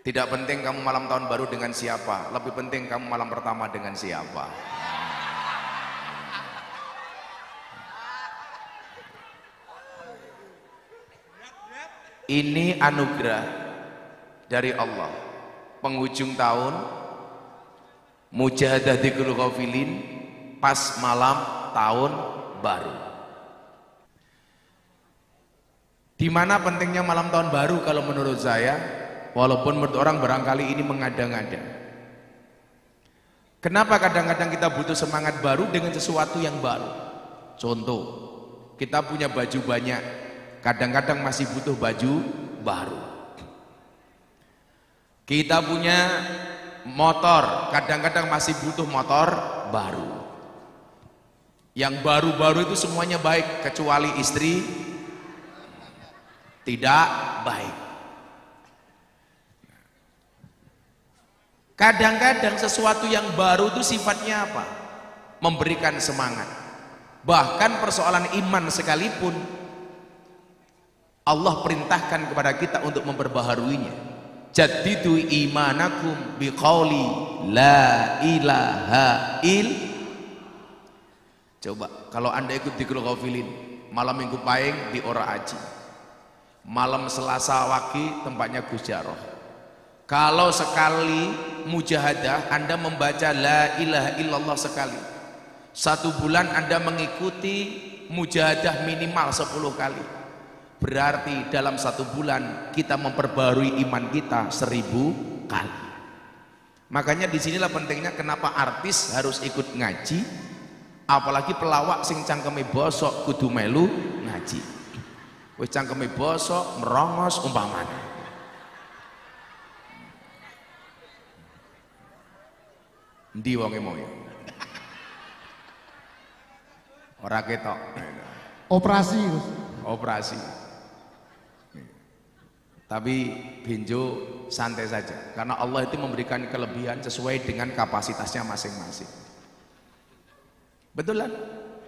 Tidak penting kamu malam tahun baru dengan siapa, lebih penting kamu malam pertama dengan siapa. Ini anugerah dari Allah. Penghujung tahun, mujahadah dzikrul ghafilin, pas malam tahun baru. Di mana pentingnya malam tahun baru kalau menurut saya, walaupun menurut orang barangkali ini mengada-ngada. Kenapa kadang-kadang kita butuh semangat baru dengan sesuatu yang baru? Contoh, kita punya baju banyak, kadang-kadang masih butuh baju baru. Kita punya motor, kadang-kadang masih butuh motor baru. Yang baru-baru itu semuanya baik, kecuali istri tidak baik. Kadang-kadang sesuatu yang baru itu sifatnya apa? Memberikan semangat. Bahkan persoalan iman sekalipun Allah perintahkan kepada kita untuk memperbaharuinya. Jaddidu imanakum biqauli la ilaha il. Coba kalau Anda ikut dzikrul ghafilin, malam Minggu Pahing di Ora Aji, malam Selasa Wage tempatnya Gus Jarrah. Kalau sekali mujahadah Anda membaca la ilaha illallah sekali, 1 bulan Anda mengikuti mujahadah minimal 10 kali, berarti dalam 1 bulan kita memperbarui iman kita 1000 kali. Makanya disinilah pentingnya kenapa artis harus ikut ngaji, apalagi pelawak sing cangkeme bosok kudu melu ngaji. Wis cangkeme bosok merongos umpamane, ndi wonge moyo ora ketok. Operasi. Tapi benjo santai saja, karena Allah itu memberikan kelebihan sesuai dengan kapasitasnya masing-masing. Betul kan?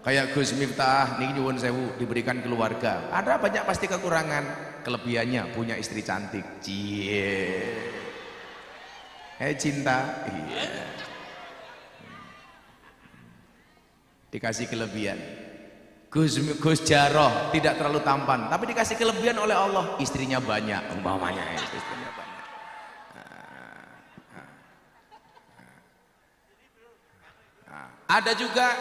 Kayak Gus Miftah nih, nyuwun sewu, diberikan keluarga, ada banyak pasti kekurangan, kelebihannya punya istri cantik. Cie cinta, iya, dikasih kelebihan. Gus Jarrah tidak terlalu tampan, tapi dikasih kelebihan oleh Allah, istrinya banyak umpamanya, istrinya banyak. Ada juga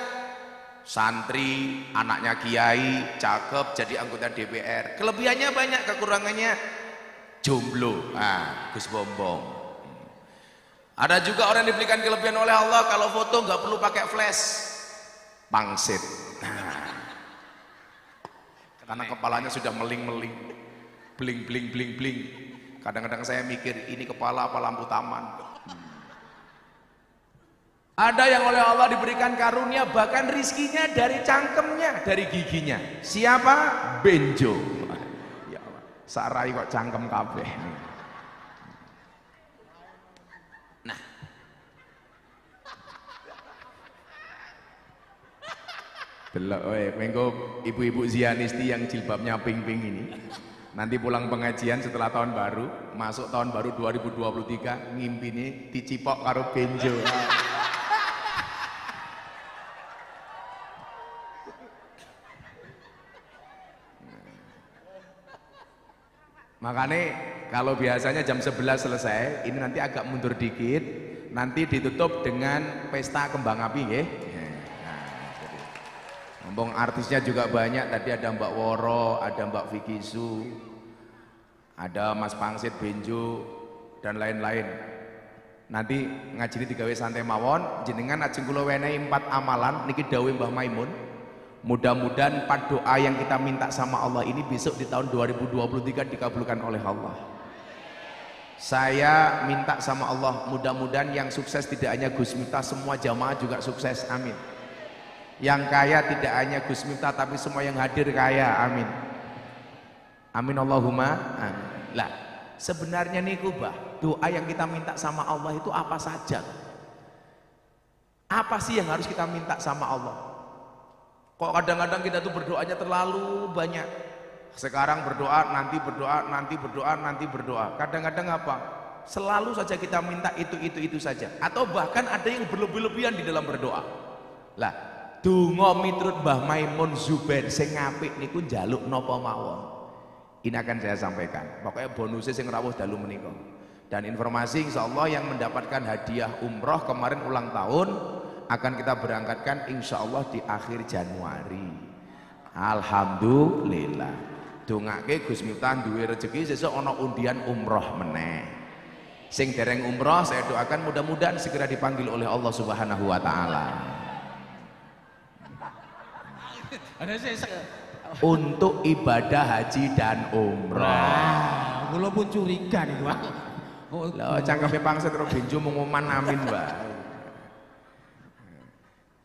santri, anaknya kiai, cakep, jadi anggota DPR, kelebihannya banyak, kekurangannya jomblo. Gus Bombong. Ada juga orang yang diberikan kelebihan oleh Allah, kalau foto nggak perlu pakai flash, pangsit. Karena kepalanya sudah meling-meling, bling. Kadang-kadang saya mikir, ini kepala apa lampu taman. Ada yang oleh Allah diberikan karunia, bahkan rizkinya dari cangkemnya, dari giginya. Siapa? Benjo. Ya Allah, sarai kok cangkem kabeh. Nah, delok mengko ibu-ibu Zianisti yang jilbabnya pink-pink ini, nanti pulang pengajian setelah tahun baru, masuk tahun baru 2023, ngimpi nih dicipok karo benjo. Makanya kalau biasanya jam 11 selesai, ini nanti agak mundur dikit, nanti ditutup dengan pesta kembang api ya. Ngomong artisnya juga banyak, tadi ada Mbak Woro, ada Mbak Vicky Su, ada Mas Pangsit Benjo, dan lain-lain. Nanti ngaji ini digawe santai mawon, jenengan ajeng kula wenehi 4 amalan, niki dawuh Mbah Maimun. Mudah-mudahan 4 doa yang kita minta sama Allah ini besok di tahun 2023 dikabulkan oleh Allah. Saya minta sama Allah, mudah-mudahan yang sukses tidak hanya Gus Miftah, semua jamaah juga sukses, amin. Yang kaya tidak hanya Gus Miftah, tapi semua yang hadir kaya, amin. Amin Allahumma amin. Lah, sebenarnya nih Kubah, doa yang kita minta sama Allah itu apa saja? Apa sih yang harus kita minta sama Allah? Kok kadang-kadang kita tuh berdoanya terlalu banyak. Sekarang berdoa, nanti berdoa, nanti berdoa, nanti berdoa. Kadang-kadang apa? Selalu saja kita minta itu saja, atau bahkan ada yang berlebih-lebihan di dalam berdoa. Lah, donga miturut Mbah Maimun Zubair sing apik niku njaluk napa mawon. Ini akan saya sampaikan. Pokoknya bonusnya sing rawuh dalu menika. Dan informasi insyaallah yang mendapatkan hadiah umroh kemarin ulang tahun akan kita berangkatkan insyaallah di akhir Januari. Alhamdulillah. Dongake Gus Miftah duwe rezeki sesuk ana undian umroh meneh. Sing dereng umroh saya doakan mudah-mudahan segera dipanggil oleh Allah Subhanahu wa taala. Untuk ibadah haji dan umroh. Nah, kula pun curiga niku. Lho cangkepe pangsit karo benjo mengumuman amin, Mbak.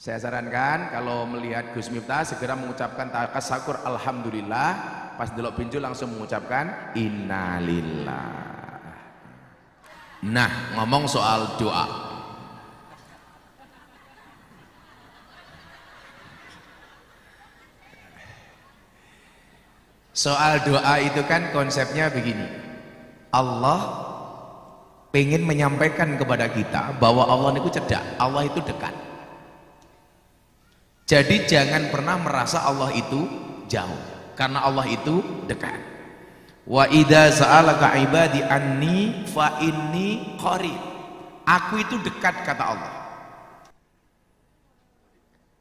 Saya sarankan kalau melihat Gus Miftah segera mengucapkan tasakur alhamdulillah, pas delok benjo langsung mengucapkan innalillah. Nah, ngomong soal doa. Soal doa itu kan konsepnya begini. Allah pengen menyampaikan kepada kita bahwa Allah itu cedak, Allah itu dekat. Jadi jangan pernah merasa Allah itu jauh, karena Allah itu dekat. Wa idza sa'alaka ibadi anni fa inni qarib. Aku itu dekat kata Allah.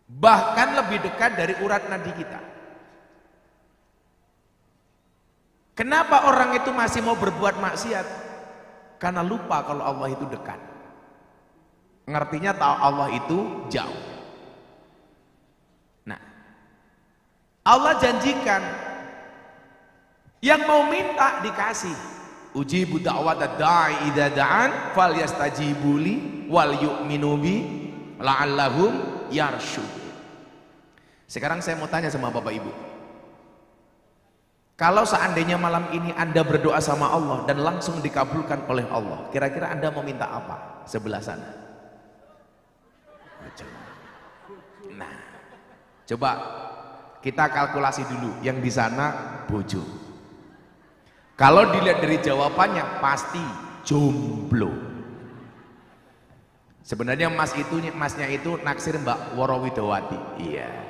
Bahkan lebih dekat dari urat nadi kita. Kenapa orang itu masih mau berbuat maksiat? Karena lupa kalau Allah itu dekat. Ngertinya tahu Allah itu jauh. Nah, Allah janjikan yang mau minta dikasih. Ujibu da'wata da'i idza da'an falyastajibu li wal yu'minu bi la'allahum yarsyud. Sekarang saya mau tanya sama Bapak Ibu. Kalau seandainya malam ini Anda berdoa sama Allah dan langsung dikabulkan oleh Allah, kira-kira Anda mau minta apa? Sebelah sana. Nah, coba kita kalkulasi dulu. Yang di sana bojo. Kalau dilihat dari jawabannya pasti jomblo. Sebenarnya masnya itu naksir Mbak Worowidowati. Iya.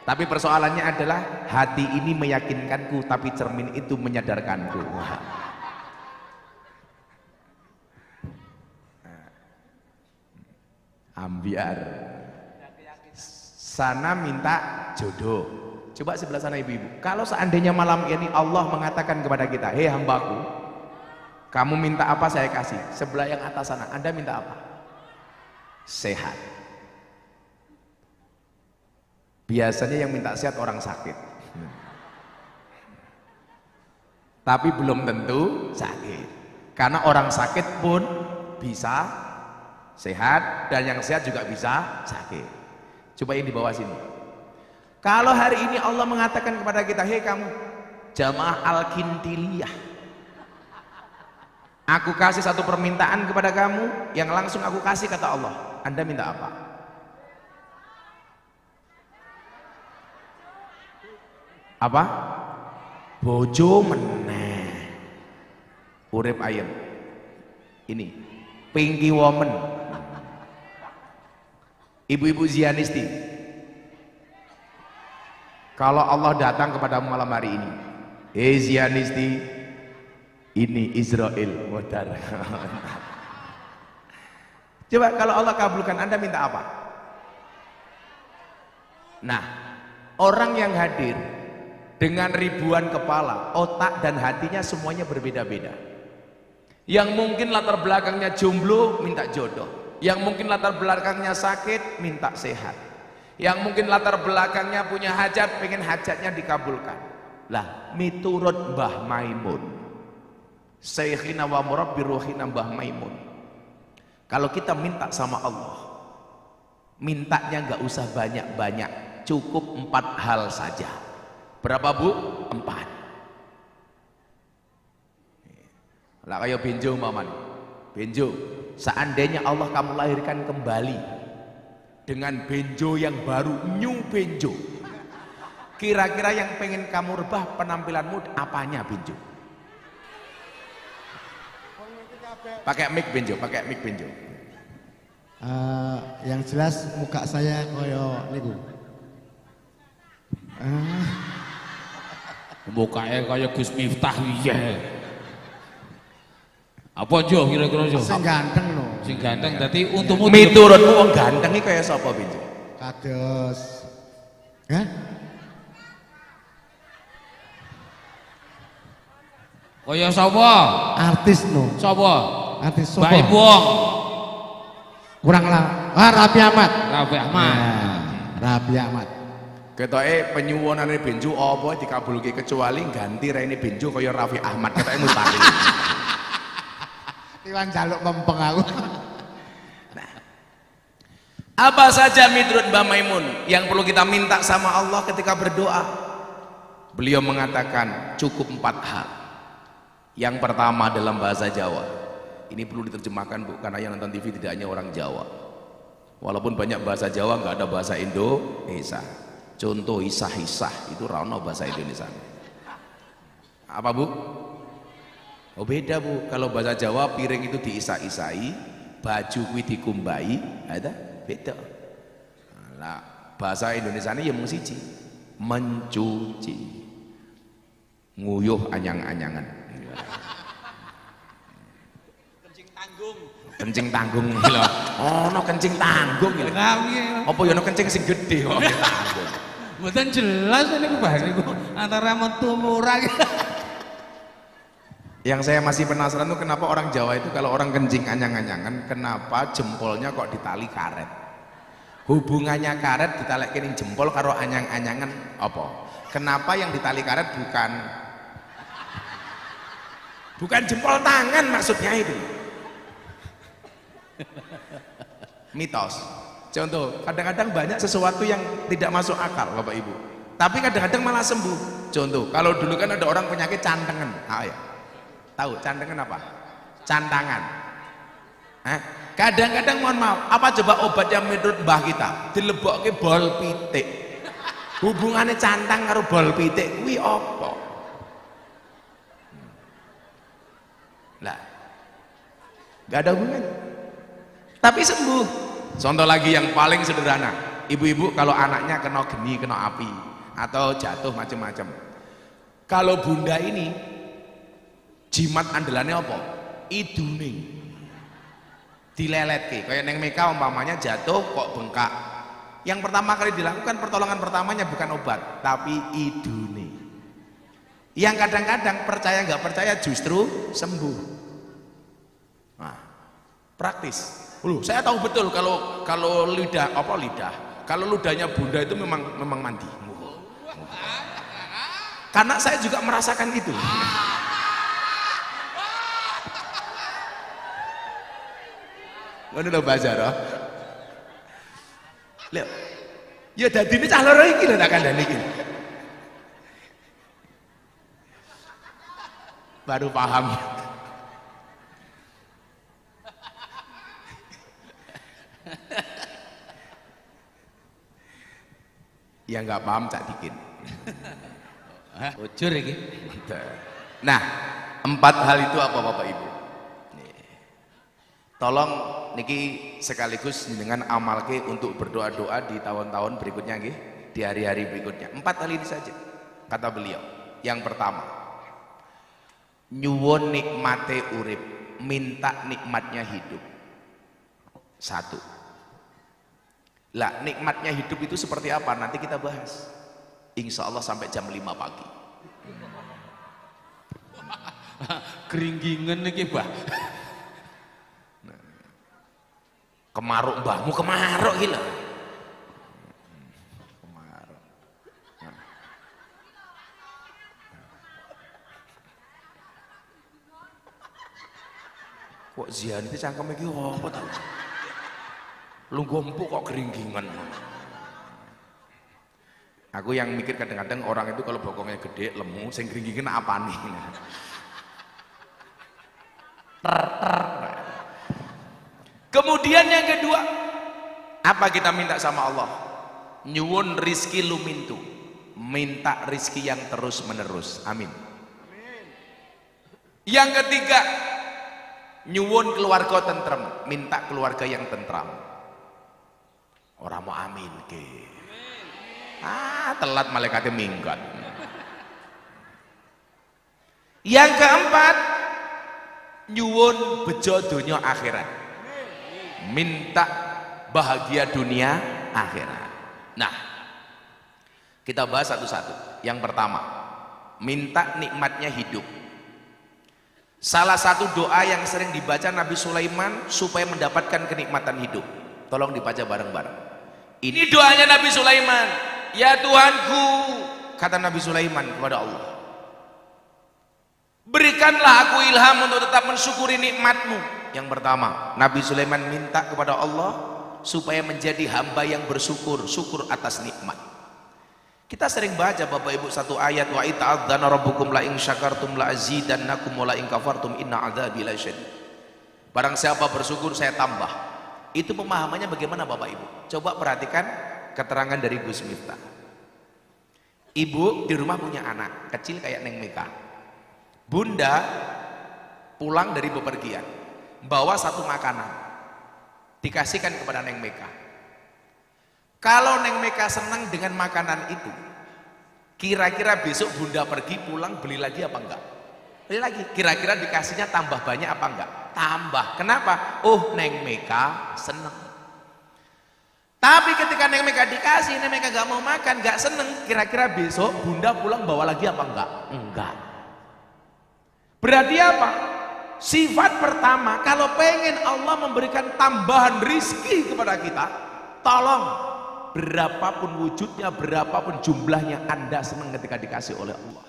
Tapi persoalannya adalah hati ini meyakinkanku, tapi cermin itu menyadarkanku. Ambiar. Sana minta jodoh. Coba sebelah sana ibu-ibu. Kalau seandainya malam ini Allah mengatakan kepada kita, hei hambaku, kamu minta apa saya kasih. Sebelah yang atas sana, Anda minta apa? Sehat. Biasanya yang minta sehat orang sakit. Tapi belum tentu sakit. Karena orang sakit pun bisa sehat, dan yang sehat juga bisa sakit. Coba yang di bawah sini. Kalau hari ini Allah mengatakan kepada kita, hei kamu jamaah Al-Kintiliyah, aku kasih satu permintaan kepada kamu yang langsung aku kasih kata Allah. Anda minta apa? Apa? Bojo meneh. Urip ayem. Ini Pinky Woman. Ibu-ibu Zianisti. Kalau Allah datang kepada malam hari ini, Zianisti, ini Israel modar. Coba kalau Allah kabulkan, Anda minta apa? Nah, orang yang hadir dengan ribuan kepala, otak dan hatinya semuanya berbeda-beda. Yang mungkin latar belakangnya jomblo minta jodoh, yang mungkin latar belakangnya sakit minta sehat, yang mungkin latar belakangnya punya hajat, pengen hajatnya dikabulkan. Lah, miturut Mbah Maimun, Syekhina wa murabbi ruhina Mbah Maimun, kalau kita minta sama Allah, mintanya nggak usah banyak-banyak, cukup 4 hal saja. Berapa Bu? 4. Lah kayak benjo maman. Benjo, seandainya Allah kamu lahirkan kembali dengan benjo yang baru, new benjo, kira-kira yang pengen kamu rubah penampilanmu apanya benjo? Pakai mic benjo, pakai mic benjo. Yang jelas muka saya koyo niku. Mukanya kayak Gus Miftah iya. Apa Jo kira-kira Jo? Sing ganteng lho. Sing ganteng dadi untukmu Miturutmu wong ganteng iki kaya sapa benjo? Kados. Hah? kaya sapa? Artis no. Sapa? Artis sapa? Bae wong. Kurang lah. Raffi Ahmad. Raffi Ahmad. Raffi Ahmad. Ketoke penyuwunane benjo apa dikabulke kecuali ganti raine benjo kaya Raffi Ahmad ketoke mustahil. Iwan jaluk mempeng aku. Nah, apa saja menurut Mbak Maimun yang perlu kita minta sama Allah ketika berdoa? Beliau mengatakan cukup 4 hal. Yang pertama dalam bahasa Jawa. Ini perlu diterjemahkan Bu, karena yang nonton TV tidak hanya orang Jawa. Walaupun banyak bahasa Jawa, nggak ada bahasa Indonesia. Contoh isah-isah itu rano bahasa Indonesia. Apa Bu? Oh beda Bu. Kalau bahasa Jawa piring itu diisah-isahi, baju kuwi dikumbai, ada beda. Nah, bahasa Indonesia ini ya mung siji, mencuci, nguyuh anyang-anyangan. Kencing tanggung iki lho. Ono kencing tanggung iki. Apa ya ono kencing sing gedhe kok tanggung. Mboten jelas niku bahas niku antara metu murah. Yang saya masih penasaran tuh kenapa orang Jawa itu kalau orang kencing anyang-anyangan kenapa jempolnya kok ditali karet? Hubungannya karet ditalekin jempol karo anyang-anyangan apa? Kenapa yang ditali karet bukan jempol tangan maksudnya itu? Mitos. Contoh, kadang-kadang banyak sesuatu yang tidak masuk akal Bapak Ibu, tapi kadang-kadang malah sembuh. Contoh, kalau dulu kan ada orang penyakit cantengan. Ya. Tahu cantengan apa? Cantangan. Kadang-kadang mohon maaf, apa coba obat yang menurut mbah kita dilebokke bol pitik? Hubungannya cantang karo bol pitik kuwi apa? Lah, gak ada hubungan. Tapi sembuh. Contoh lagi yang paling sederhana, ibu-ibu kalau anaknya kena geni, kena api atau jatuh macam-macam, kalau bunda ini jimat andalannya apa? Idune dileletke. Kayak neng Meka umpamanya jatuh kok bengkak, yang pertama kali dilakukan pertolongan pertamanya bukan obat tapi idune. Yang kadang-kadang percaya nggak percaya justru sembuh. Nah, praktis. Loh, saya tahu betul kalau lidah kalau ludahnya bunda itu memang mandi. Karena saya juga merasakan itu. Ngono lho Mbak Zara. Lho. Ya dadine cah loro iki lho tak kandhani iki. Baru paham. Ya nggak paham cak dikit. Bocor iki. Nah, 4 hal itu apa Bapak Ibu? Tolong niki sekaligus dengan amalke untuk berdoa-doa di tahun-tahun berikutnya nggih, di hari-hari berikutnya. 4 hal ini saja kata beliau. Yang pertama, nyuwun nikmate urip, minta nikmatnya hidup. 1. Lah nikmatnya hidup itu seperti apa? Nanti kita bahas. Insya Allah sampai jam 5 pagi. Keringgingan iki, Mbah. Kemaruk mbahmu kemaruk gila. Kemaruk. Kok Zian itu cangkem iki apa tau? Lu gompuk kok keringgingan. Aku yang mikir kadang-kadang orang itu kalau bokongnya gede, lemu, sing keringgingan apa nih? Kemudian yang kedua, apa kita minta sama Allah? Nyuwun rizki lumintu, minta rizki yang terus menerus. Amin. Yang ketiga, nyuwun keluarga tentrem, minta keluarga yang tentram. Orang mau amin ke. Telat malaikatnya minggat. Yang keempat, nyuwun bejo dunia akhirat. Minta bahagia dunia akhirat. Nah, kita bahas satu-satu. Yang pertama, minta nikmatnya hidup. Salah satu doa yang sering dibaca Nabi Sulaiman supaya mendapatkan kenikmatan hidup. Tolong dibaca bareng-bareng. Ini doanya Nabi Sulaiman. Ya Tuhanku, kata Nabi Sulaiman kepada Allah, berikanlah aku ilham untuk tetap mensyukuri nikmatmu. Yang pertama, Nabi Sulaiman minta kepada Allah supaya menjadi hamba yang bersyukur, syukur atas nikmat. Kita sering baca Bapak Ibu satu ayat, wa ita'adzana rabbukum la in syakartum la azidannakum wa la in kafartum inna adzabi lasyadid. Barang siapa bersyukur saya tambah. Itu pemahamannya bagaimana Bapak Ibu? Coba perhatikan keterangan dari Gus Miftah. Ibu di rumah punya anak kecil kayak Neng Meka. Bunda pulang dari bepergian, bawa satu makanan, dikasihkan kepada Neng Meka. Kalau Neng Meka senang dengan makanan itu, kira-kira besok Bunda pergi pulang beli lagi apa enggak? Beli lagi. Kira-kira dikasihnya tambah banyak apa enggak? Tambah. Kenapa? Oh, Neng Meka senang. Tapi ketika Neng Meka dikasih, Neng Meka gak mau makan, gak seneng, kira-kira besok Bunda pulang bawa lagi apa enggak? Enggak. Berarti apa? Sifat pertama, kalau pengen Allah memberikan tambahan rizki kepada kita, tolong berapapun wujudnya, berapapun jumlahnya, Anda senang ketika dikasih oleh Allah.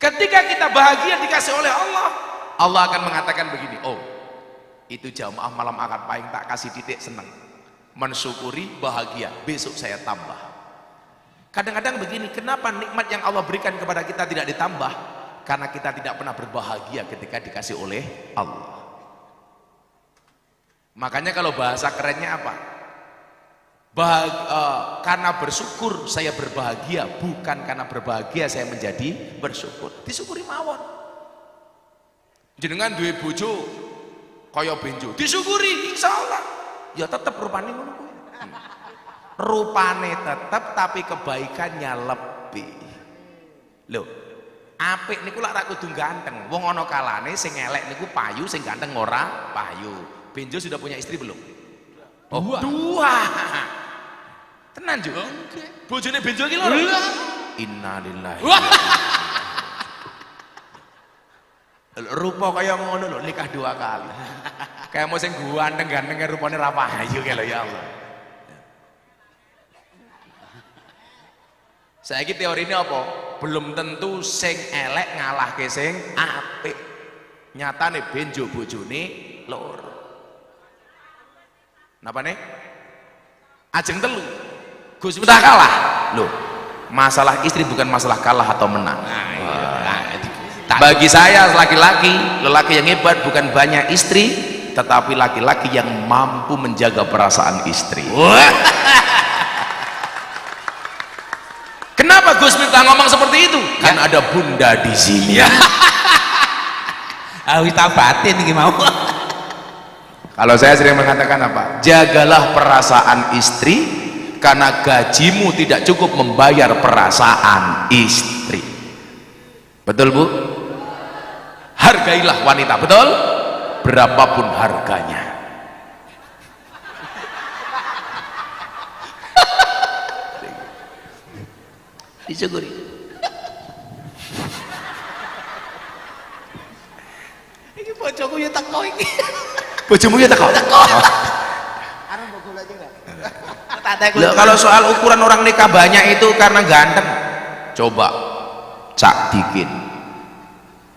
Ketika kita bahagia dikasih oleh Allah, Allah akan mengatakan begini, oh itu jamaah malam akad pahing tak kasih titik senang, mensyukuri bahagia, besok saya tambah. Kadang-kadang begini, kenapa nikmat yang Allah berikan kepada kita tidak ditambah? Karena kita tidak pernah berbahagia ketika dikasih oleh Allah. Makanya kalau bahasa kerennya apa? Karena bersyukur saya berbahagia, bukan karena berbahagia saya menjadi bersyukur. Disyukuri mawon. Jenengan duwe bojo kaya benjo, disyukuri insyaallah. Ya tetap rupane ngono kuwi. Rupane tetap tapi kebaikannya lebih. Loh, apik niku lak ra kudu ganteng. Wong ana kalane sing elek niku payu, sing ganteng ora payu. Benjo sudah punya istri belum? Oh, dua. Tenan juga. Bojone benjo iki lho. Innalillahi. Rupa kaya ngono lho, nikah 2 kali. Kayak mau sing ganteng-ganteng rupane ra payu kae lho, ya Allah. Saiki teorine apa? Belum tentu sing elek ngalahke sing apik. Nyatane benjo bojone loro. Napa nih? Ajeng telu. Gus Miftah kalah. Loh, masalah istri bukan masalah kalah atau menang. Bagi saya laki-laki, lelaki yang hebat bukan banyak istri, tetapi laki-laki yang mampu menjaga perasaan istri. Kenapa Gus Miftah ngomong seperti itu? Kan ada bunda di sini. Awis batin iki mau. Kalau saya sering mengatakan apa? Jagalah perasaan istri, karena gajimu tidak cukup membayar perasaan istri. Betul Bu? Hargailah wanita, betul? Berapapun harganya. Disyukuri. Iki bojoku ya teko iki. Bojomu ya teko. Arep mbok goleki lho. Loh, kalau soal ukuran orang nikah banyak itu karena ganteng. Coba Cak Dikin.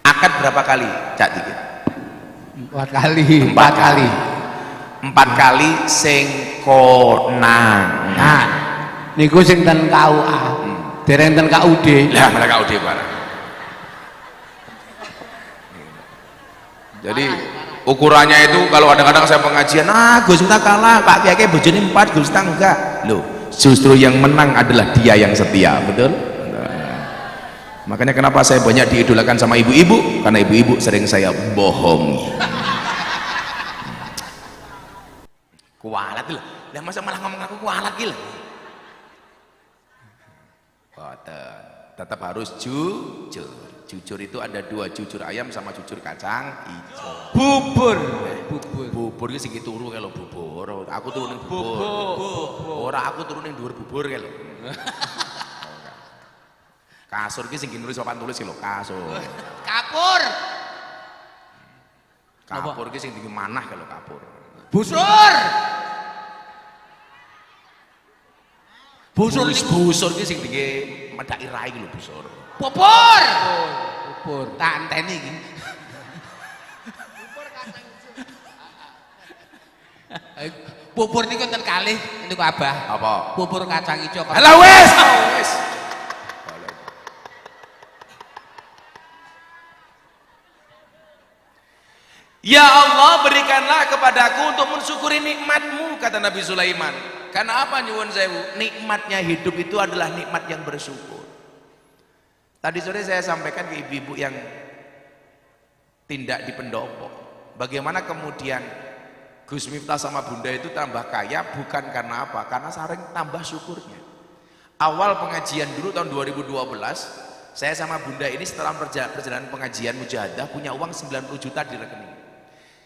Akad berapa kali Cak Dikin? 4 kali. 4 kali. 4 kali sing konangan. Nah, niku sing ten KUA. Dereng ten KUD. Lah, malah KUD barang. Jadi ukurannya itu kalau kadang-kadang saya pengajian, Gus Miftah kalah, Pak Kiai bojone 4, Gus Miftah enggak. Loh, justru yang menang adalah dia yang setia, betul? Makanya kenapa saya banyak diidolakan sama ibu-ibu, karena ibu-ibu sering saya bohongi. Kualat loh, lah masa malah ngomong aku kualat gitu. Tetap harus jujur. Jujur itu ada dua, jujur ayam sama jujur kacang hijau. Bubur. Bubur itu sing turu kalau bubur. Aku turunin bubur. Ora aku turunin dhuwur bubur kalau. Kasur ki sing nulis papan tulis ki lho, kasur. Kapur. Kapur ki sing tinggi manah kalau kapur. Busur. Busur Busur ki sing tinggi medaki rai ki lho busur. bubur. Bubur. Tak enteni iki. Bubur niku enten kalih niku Abah. Apa? Bubur kacang ijo. Halah wis. Ya Allah, berikanlah kepadaku untuk mensyukuri nikmatmu, kata Nabi Sulaiman. Karena apa nyuwun sewu? Nikmatnya hidup itu adalah nikmat yang bersyukur. Tadi sore saya sampaikan ke ibu-ibu yang tindak di pendopo, bagaimana kemudian Gus Miftah sama Bunda itu tambah kaya bukan karena apa? Karena sering tambah syukurnya. Awal pengajian dulu tahun 2012, saya sama Bunda ini setelah perjalanan pengajian mujahadah punya uang 90 juta di rekening.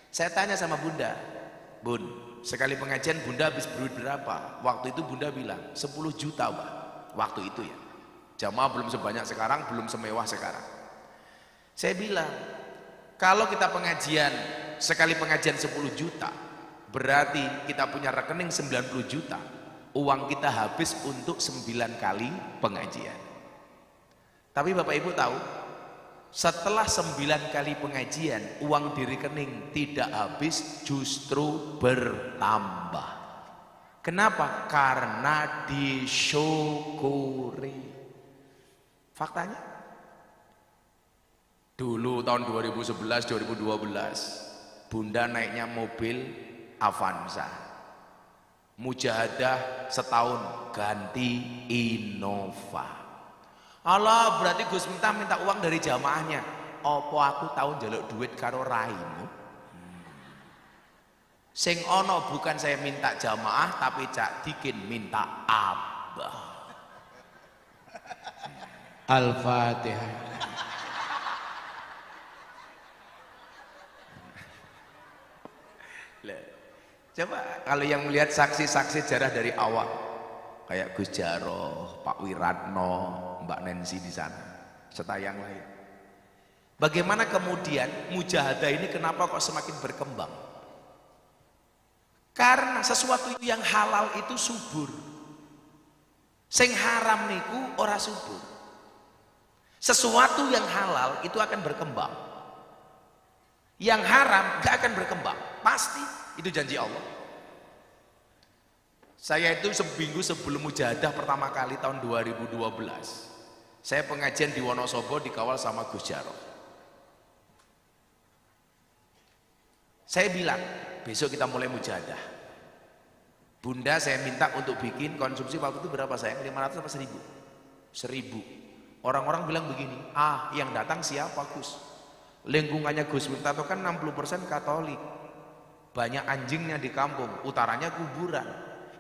Saya tanya sama Bunda, Bun, sekali pengajian Bunda habis duit berapa? Waktu itu Bunda bilang 10 juta Wah. Waktu itu ya, jamaah belum sebanyak sekarang, belum semewah sekarang. Saya bilang, kalau kita pengajian, sekali pengajian 10 juta, berarti kita punya rekening 90 juta, uang kita habis untuk 9 kali pengajian. Tapi Bapak Ibu tahu, setelah 9 kali pengajian, uang di rekening tidak habis, justru bertambah. Kenapa? Karena disyukuri. Faktanya, dulu tahun 2011-2012, Bunda naiknya mobil Avanza. Mujahadah setahun ganti Innova. Allah, berarti Gus Miftah minta uang dari jamaahnya. Apa aku tahu njaluk duit karo raimu? Sing ono bukan saya minta jamaah, tapi Cak Dikin minta Abah. Al-Fatihah. Coba kalau yang melihat saksi-saksi sejarah dari awal, kayak Gus Jaroh, Pak Wiratno, Mbak Nancy di sana, serta yang lain. Bagaimana kemudian mujahadah ini kenapa kok semakin berkembang? Karena sesuatu yang halal itu subur. Sing haram niku ora subur. Sesuatu yang halal itu akan berkembang. Yang haram gak akan berkembang. Pasti, itu janji Allah. Saya itu seminggu sebelum mujahadah pertama kali tahun 2012, saya pengajian di Wonosobo dikawal sama Gus Jaroh. Saya bilang, besok kita mulai mujahadah. Bunda saya minta untuk bikin konsumsi waktu itu berapa sayang? 500 apa 1000? 1000. Orang-orang bilang begini, yang datang siapa Gus? Lingkungannya Gus Miftah itu kan 60% Katolik. Banyak anjingnya di kampung, utaranya kuburan.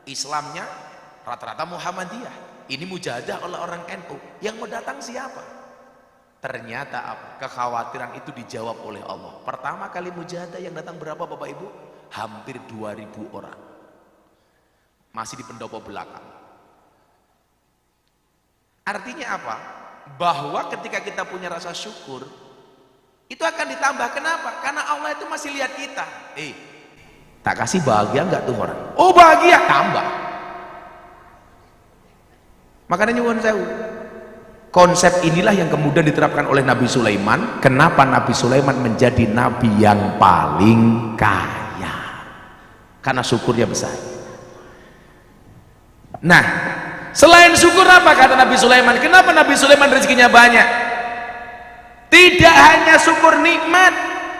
Islamnya rata-rata Muhammadiyah. Ini mujahadah oleh orang NU. Yang mau datang siapa? Ternyata apa? Kekhawatiran itu dijawab oleh Allah. Pertama kali mujahadah yang datang berapa Bapak Ibu? Hampir 2000 orang. Masih di pendopo belakang. Artinya apa? Bahwa ketika kita punya rasa syukur, itu akan ditambah. Kenapa? Karena Allah itu masih lihat kita. Tak kasih bahagia enggak tuh orang? Oh bahagia, tambah. Makanya nyuwun sewu. Konsep inilah yang kemudian diterapkan oleh Nabi Sulaiman. Kenapa Nabi Sulaiman menjadi nabi yang paling kaya? Karena syukurnya besar. Nah, selain syukur apa kata Nabi Sulaiman? Kenapa Nabi Sulaiman rezekinya banyak? Tidak hanya syukur nikmat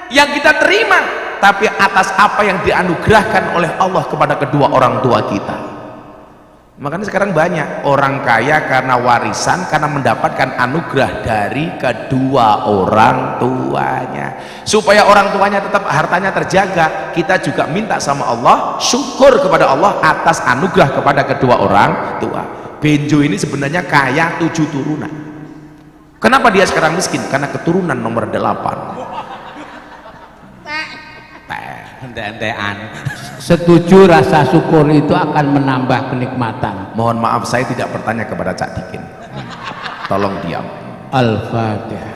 yang kita terima, tapi atas apa yang dianugerahkan oleh Allah kepada kedua orang tua kita. Makanya sekarang banyak orang kaya karena warisan, karena mendapatkan anugerah dari kedua orang tuanya. Supaya orang tuanya tetap hartanya terjaga, kita juga minta sama Allah, syukur kepada Allah atas anugerah kepada kedua orang tua. Benjo ini sebenarnya kaya 7 turunan. Kenapa dia sekarang miskin? Karena keturunan nomor 8. Ente-entean. Setuju, rasa syukur itu akan menambah kenikmatan. Mohon maaf saya tidak bertanya kepada Cak Dikin. Tolong diam. Al-Fatihah.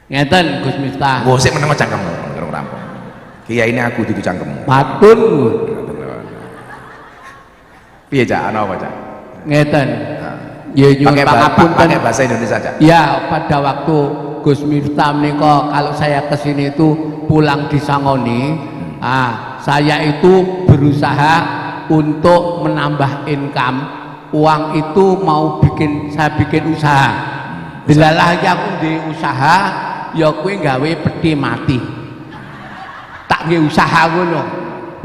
Ngeten Gus Miftah. Gosip menengok cangkemmu, rampung. Kiai ini aku dudu cangkemmu. Matur. Piye Cak, ana apa Cak? Ngeten. Ya nyuwun pangapunten. Pakai bahasa Indonesia Cak. Ya, pada waktu Gus Miftah menika kalau saya kesini itu pulang disangoni, saya itu berusaha untuk menambah income. Uang itu mau saya bikin usaha. Delalah aku di usaha, ya kuwi gawe peti mati. Tak nggih usaha ngono.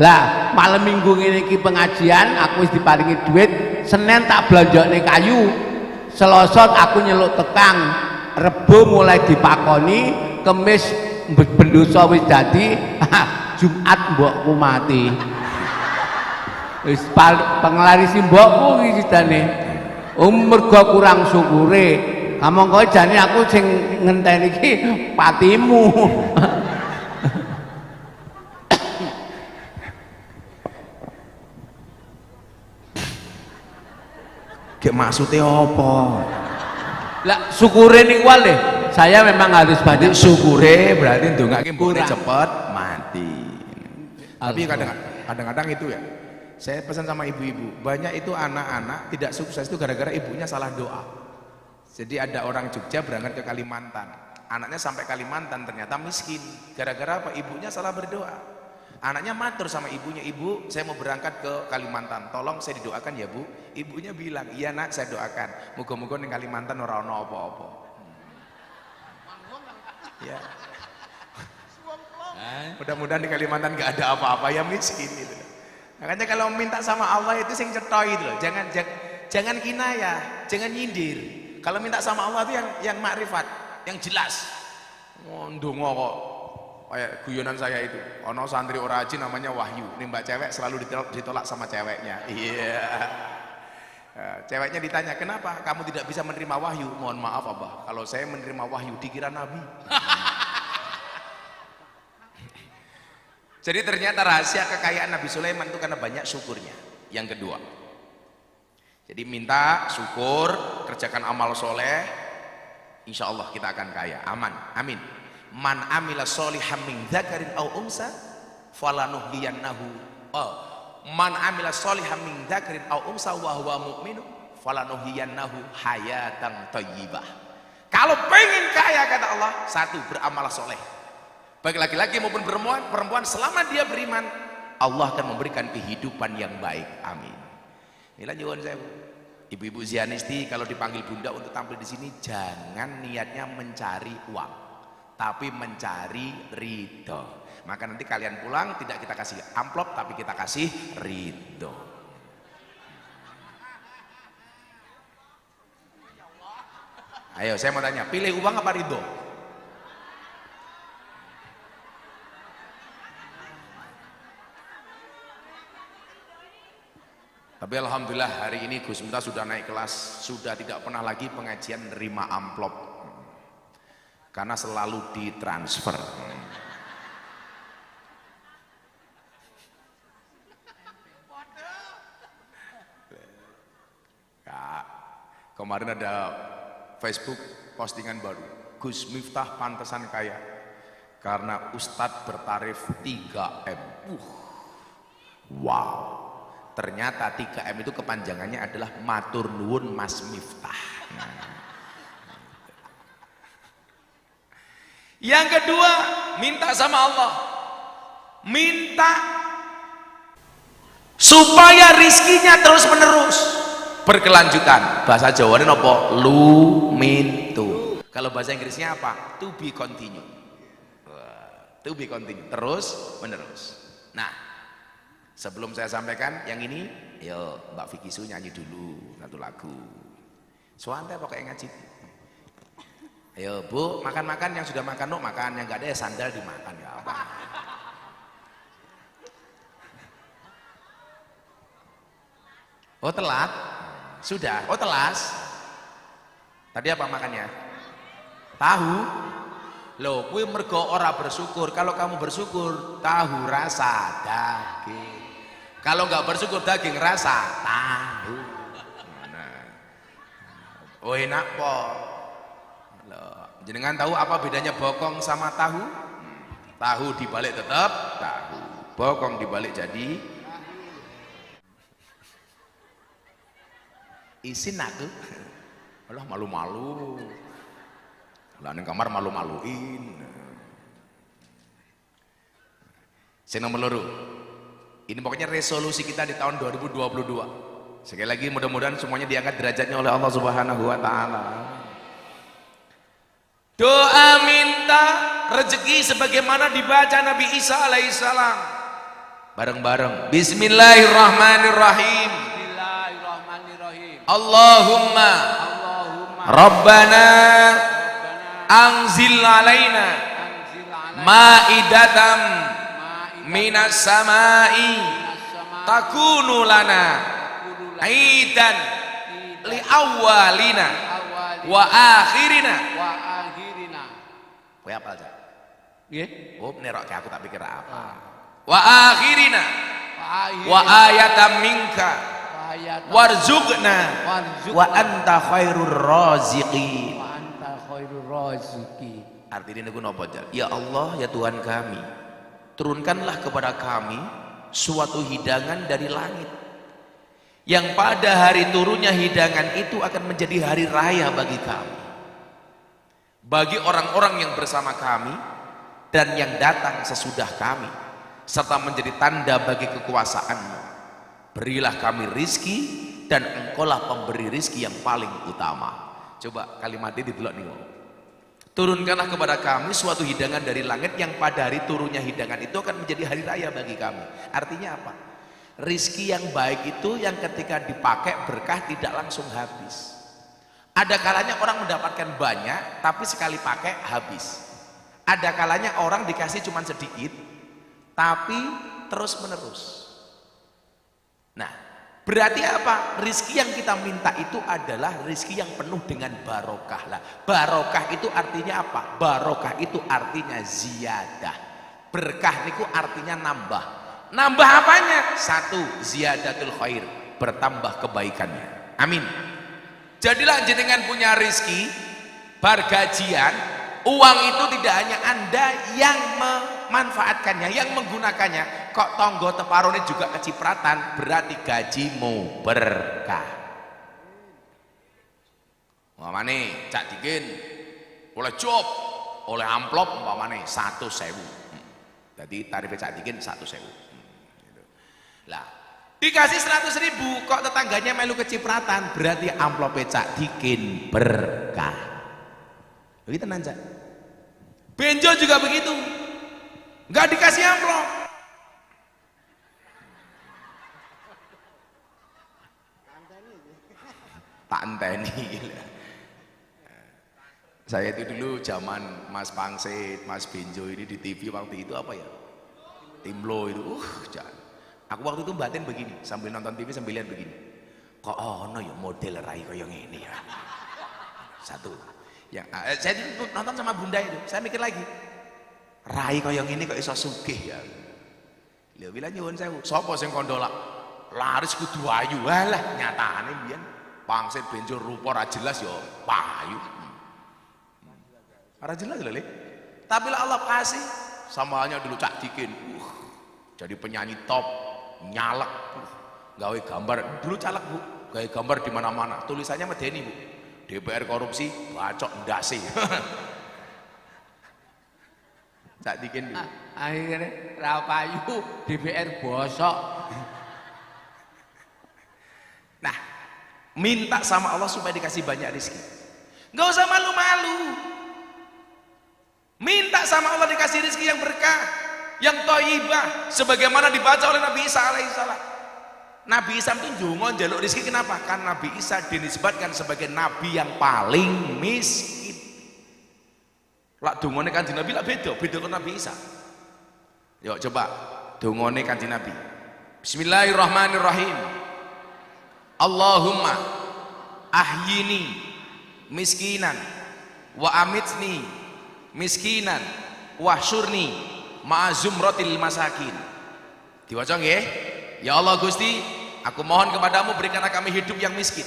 Lah, malam minggu ngene iki pengajian, aku wis diparingi duit, Senin tak belanjane kayu. Selasa aku nyeluk tekang. Rebo mulai dipakoni, Kemis bendosa wis dadi, Jumat mbokku mati. Wis penglarisi mbokku iki sidane. Mergo kurang syukure. Mongko jane aku sing ngenteni iki patimu. Gek maksudnya apa? Lah syukure niku wae. Saya memang harus banyak Syukure berarti ndongake mbokne Kurang. cepet mati. Tapi kadang-kadang itu ya. Saya pesan sama ibu-ibu, banyak itu anak-anak tidak sukses itu gara-gara ibunya salah doa. Jadi ada orang Jogja berangkat ke Kalimantan. Anaknya sampai Kalimantan ternyata miskin. Gara-gara apa? Ibunya salah berdoa. Anaknya matur sama ibunya, "Ibu, saya mau berangkat ke Kalimantan. Tolong saya didoakan ya, Bu." Ibunya bilang, "Iya nak, saya doakan. Muga-muga ning Kalimantan ora ono apa-apa." Ya. Mudah-mudahan di Kalimantan nggak ada apa-apa, ya miskin itu. Makanya kalau minta sama Allah itu sing cetha itu loh. Jangan kinayah, jangan nyindir. Kalau minta sama Allah itu yang makrifat, yang jelas. Ndonga kok kayak guyonan saya itu. Ono santri ora haji namanya Wahyu. Mbak cewek selalu ditolak sama ceweknya. Iya. Ceweknya ditanya, "Kenapa kamu tidak bisa menerima wahyu?" "Mohon maaf Abah, kalau saya menerima wahyu dikira nabi." Jadi ternyata rahasia kekayaan Nabi Sulaiman itu karena banyak syukurnya. Yang kedua, jadi minta syukur, kerjakan amal soleh, insya Allah kita akan kaya, aman, amin. Man amila solihan min dzakarin aw unsa falanuhyiyannahu. Man amila solihan min dzakarin aw unsa wa huwa mu'minun falanuhyiyannahu hayatan thayyibah. Kalau pengen kaya kata Allah, satu, beramal soleh. Baik laki-laki maupun perempuan selama dia beriman, Allah akan memberikan kehidupan yang baik, amin. Inilah nyuwun saya, ibu-ibu Zianisti, kalau dipanggil bunda untuk tampil di sini, jangan niatnya mencari uang, tapi mencari ridho. Maka nanti kalian pulang tidak kita kasih amplop, tapi kita kasih ridho. Ayo, saya mau tanya, pilih uang apa ridho? Tapi alhamdulillah hari ini Gus Miftah sudah naik kelas, sudah tidak pernah lagi pengajian nerima amplop, karena selalu ditransfer. Ya, kemarin ada Facebook postingan baru, Gus Miftah pantesan kaya karena Ustadz bertarif 3M. Wow. Ternyata 3M itu kepanjangannya adalah matur nuwun Mas Miftah. Yang kedua, minta sama Allah, minta supaya rizkinya terus menerus berkelanjutan. Bahasa Jawa ini apa? Lumintu. Kalau bahasa Inggrisnya apa? To be continue. To be continue, terus menerus. Nah, Sebelum saya sampaikan yang ini, yo Mbak Vicky Su nyanyi dulu satu lagu. Soalnya pokoknya ngaji. Ayo Bu, makan-makan, yang sudah makan makan, yang nggak ada ya sandal dimakan ya apa. Oh telat? Sudah? Oh telas? Tadi apa makannya? Tahu? Loh, kue mergo ora bersyukur. Kalau kamu bersyukur, tahu rasa daging. Kalau nggak bersyukur, daging rasa tahu. Nah. Oh enak po. Loh, jenengan tahu apa bedanya bokong sama tahu? Tahu dibalik tetap tahu. Bokong dibalik jadi isin aku. Alah malu-malu. Lah ning kamar malu-maluin. Sing nomor loro. Ini pokoknya resolusi kita di tahun 2022. Sekali lagi mudah-mudahan semuanya diangkat derajatnya oleh Allah Subhanahu wa taala. Doa minta rezeki sebagaimana dibaca Nabi Isa alaihissalam. Bareng-bareng. Bismillahirrahmanirrahim. Bismillahirrahmanirrahim. Allahumma Rabbana anzil alaina ma'idatam minas samai takunu lana aidan li awwalina wa akhirina. Kowe apa aja? Nggih. Oh, nerok aku tak pikir apa. Wa akhirina wa ayatam minka warzuqna wa anta khairur raziqin. Artinya niku napa, ya Allah, ya Tuhan kami, turunkanlah kepada kami suatu hidangan dari langit yang pada hari turunnya hidangan itu akan menjadi hari raya bagi kami, bagi orang-orang yang bersama kami dan yang datang sesudah kami, serta menjadi tanda bagi kekuasaan-Mu. Berilah kami rizki dan Engkaulah pemberi rizki yang paling utama. Coba kalimat ini didelok nih. Turunkanlah kepada kami suatu hidangan dari langit yang pada hari turunnya hidangan itu akan menjadi hari raya bagi kami. Artinya apa? Rizki yang baik itu yang ketika dipakai berkah tidak langsung habis. Ada kalanya orang mendapatkan banyak tapi sekali pakai habis. Ada kalanya orang dikasih cuma sedikit tapi terus menerus. Nah, berarti apa? Rizki yang kita minta itu adalah rizki yang penuh dengan barokah lah. Barokah itu artinya apa? Barokah itu artinya ziyadah. Berkah itu artinya nambah. Nambah apanya? Satu, ziyadatul khair, bertambah kebaikannya. Amin. Jadilah jenengan punya rizki, bar gajian, uang itu tidak hanya Anda yang memanfaatkannya, yang menggunakannya. Kok tonggo teparone juga kecipratan, berarti gajimu berkah. Umpamane Cak Dikin oleh job, oleh amplop umpamane 100.000. Jadi tarif Cak Dikin 100.000. Lah, dikasih 100.000 kok tetangganya melu kecipratan, berarti amplop Cak Dikin berkah. Begitu nanti. Benjo juga begitu. Enggak dikasih amplop. Tak anteni. Saya itu dulu zaman Mas Pangsit, Mas Benjo ini di TV waktu itu apa ya? Timlo itu. Jangan. Aku waktu itu batin begini, sambil nonton TV sambil lihat begini. Kok ono ya model rai koyo ngene ya. Satu. Yang saya itu nonton sama Bunda itu, saya mikir lagi. Rai koyo ngene kok iso sugih ya. Lha bilang nyuwun sewu, sapa sing kandha laris kudu ayu. Walah, nyatane mbiyen Pangsit Benjo rupa ra jelas ya payu. Ora jelas lho, Le. Tapi lah Allah kasih samanya dulu Cak Dikin. Jadi penyanyi top, nyalek. Gawe gambar, dulu caleg, Bu. Gawe gambar di mana-mana. Tulisannya medeni, Bu. DPR korupsi, bacok ndase. Cak Dikin dulu. Akhirnya ra payu DPR bosok. Nah, minta sama Allah supaya dikasih banyak rezeki. Nggak usah malu-malu. Minta sama Allah dikasih rezeki yang berkah. yang thayyibah sebagaimana dibaca oleh Nabi Isa alaihissalam. Nabi Isa itu ndonga njaluk rezeki kenapa? Karena Nabi Isa dinisbatkan sebagai nabi yang paling miskin. Lak dongane Kanjeng Nabi lak beda karo Nabi Isa. Yuk coba dongane Kanjeng Nabi. Bismillahirrahmanirrahim. Allahumma ahyini miskinan wa amitni miskinan wahsyurni ma'azumratil masakin. Diwaca nggih? Ya Allah Gusti, aku mohon kepadamu berikanlah kami hidup yang miskin.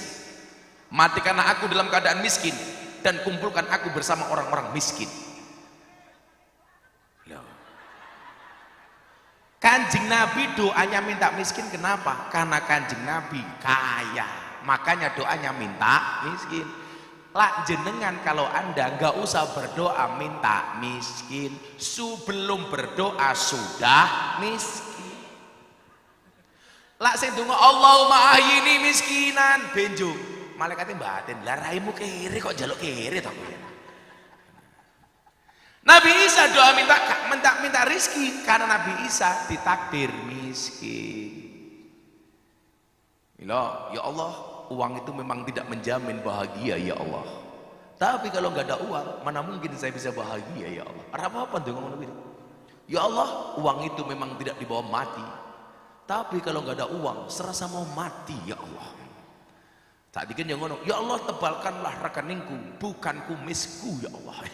Matikanlah aku dalam keadaan miskin dan kumpulkan aku bersama orang-orang miskin. Loh. Kanjeng Nabi doanya minta miskin kenapa? Karena Kanjeng Nabi kaya. Makanya doanya minta miskin. Lah jenengan kalau Anda nggak usah berdoa minta miskin, sebelum berdoa sudah miskin. Lah sing donga Allahumma ahyini miskinan benjo. Malaikate batin, lah raimu kere kok njaluk kere to kowe. Nabi Isa doa minta rezeki karena Nabi Isa ditakdir miskin. Ya Allah, uang itu memang tidak menjamin bahagia ya Allah. Tapi kalau nggak ada uang, mana mungkin saya bisa bahagia ya Allah. Apa-apa donga ngono kuwi. Ya Allah, uang itu memang tidak dibawa mati. Tapi kalau nggak ada uang, serasa mau mati ya Allah. Tak dikit yang ngono, ya Allah tebalkanlah rekeningku, bukan kumisku ya Allah.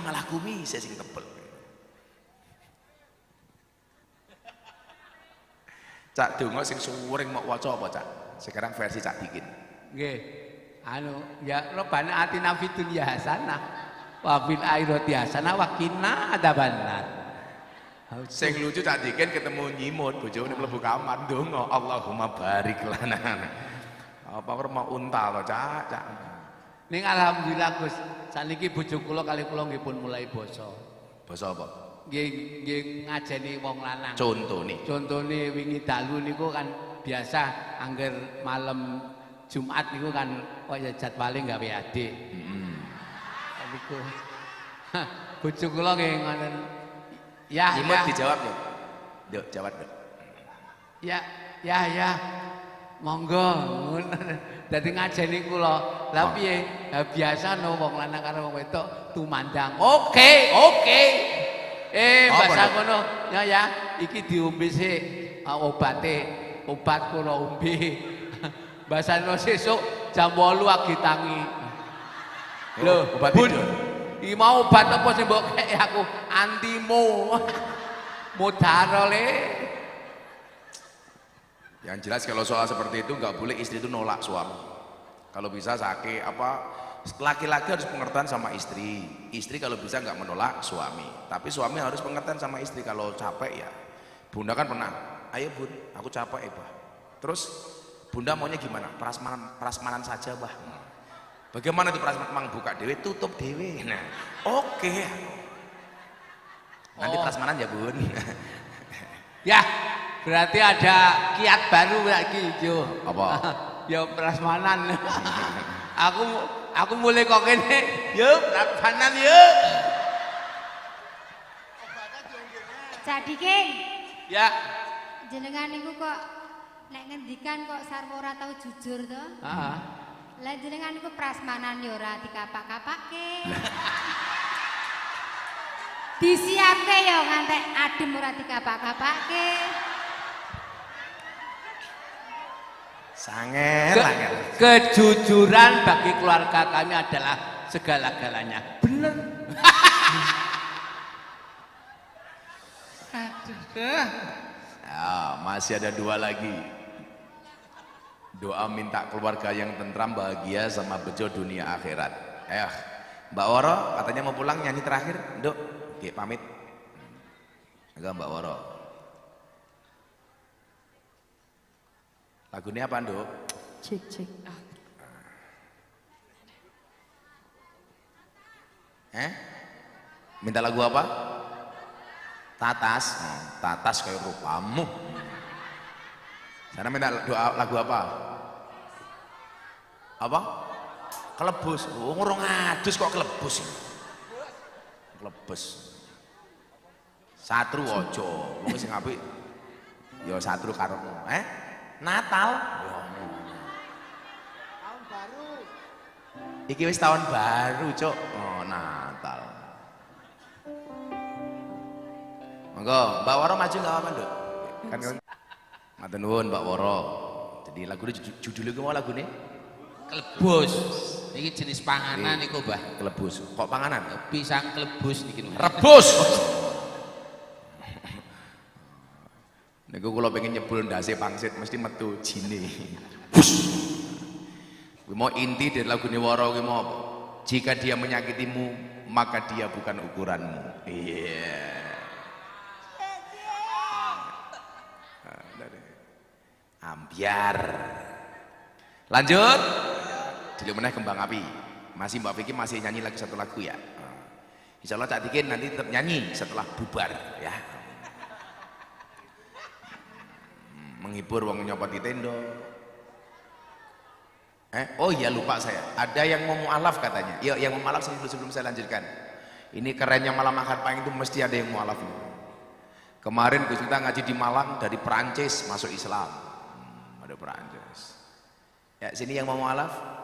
Malah kumis saya sing tebel. Cak donga sing suwering mau waca apa Cak? Sekarang versi Cak Dikin. Nggih. Ya Rabbana atina fid dunya hasanah wa fil akhirati hasanah wa qina adzabannar. Sing lucu Cak Dikin ketemu nyimut bojone mlebu kamar ndonga Allahumma barik lana. Apa karo mau unta to Cak? Ning alhamdulillah Gus, saniki bojo kula kali kula nggih pun mulai basa. Basa apa? Nggih ngajeni wong lanang. Contone wingi dalu niku kan biasa angger malam Jumat niku kan kaya jadwale gawe adik. Niku. Bojo kula nggih ngoten. Ya, Imut dijawab ya. Yuk, jawab dong. Ya. Monggo. Dadi ngajeni kula. Lah piye? Biasa no wong lanang karo wong wedok tumandang. Oke. Bahasa ngono. Ya, iki diombe sik obate. Obat kula ombe. Basane sesuk jam 8 agi tangi. Lho, obat Bun. tidur. Iki mau obat apa sing mbok kei aku? Antimo. Mudarole. Yang jelas kalau soal seperti itu nggak boleh istri itu nolak suami. Kalau bisa sakit laki-laki harus pengertian sama istri. Istri kalau bisa nggak menolak suami. Tapi suami harus pengertian sama istri kalau capek ya. Bunda kan pernah, ayo Bun, aku capek Bah. Terus Bunda maunya gimana? Prasmanan saja Bah. Bagaimana itu prasmanan? Mang buka dewe, tutup dewe. Nah, oke. Nanti prasmanan ya Bun. Ya, berarti ada kiat baru lagi Jo. Apa? Ya prasmanan. aku mulai kok kene. Yuk, prasmanan yuk. Jadi King. Ya. Jenengan niku kok nek ngendikan kok sarwa ora tau jujur to? Heeh. Lah jenengan niku prasmanan ya ora dikapak-kapake. Disiapke ya ngantek adem ora dikapak-kapake. Sangel. Kejujuran bagi keluarga kami adalah segala-galanya. Bener. Ya, masih ada 2 lagi. Doa minta keluarga yang tentram, bahagia sama bejo dunia akhirat. Mbak Woro katanya mau pulang nyanyi terakhir. Nduk, Ki pamit. Enggak Mbak Woro. Lagunya apa, Nduk? Cek. Minta lagu apa? Tatas. Tatas kayak rupamu. Sana minta doa lagu apa? Apa? Kelebus. Oh, ngurung adus kok kelebus. Kelebus. Satru ojo, wong sing apik ya satru karepmu. Natal. Tahun baru. Iki wis tahun baru, Cuk. Oh, Natal. Monggo, Mbak Woro maju enggak apa-apa, Nduk? Kan matur nuwun Mbak Woro. Jadi lagune judulnya ku mau lagune Klebus. Iki jenis panganan iku, Mbah. Klebus. Kok panganan? Pisang klebus niki lho. Rebus. Niku kula pengen nyebul ndase pangsit mesti metu jine. Kuwi mau inti dari lagune Woro kuwi mau apa? Jika dia menyakitimu, maka dia bukan ukuranmu. Iya. Ambiar. Lanjut. Dulu meneh kembang api. Masih Mbak Vicky masih nyanyi lagi satu lagu ya. Insya Allah Cak Tikin nanti tetap nyanyi setelah bubar ya. Menghibur wong nyopot di tendo. Oh iya lupa saya. Ada yang mau mu'alaf katanya. Iya yang mau mu'alaf sebelum saya lanjutkan. Ini kerennya Malam Akad Pahing itu mesti ada yang mu'alaf. Kemarin Gus kita ngaji di Malang dari Perancis masuk Islam. Ada Perancis. Ya sini yang mau mu'alaf.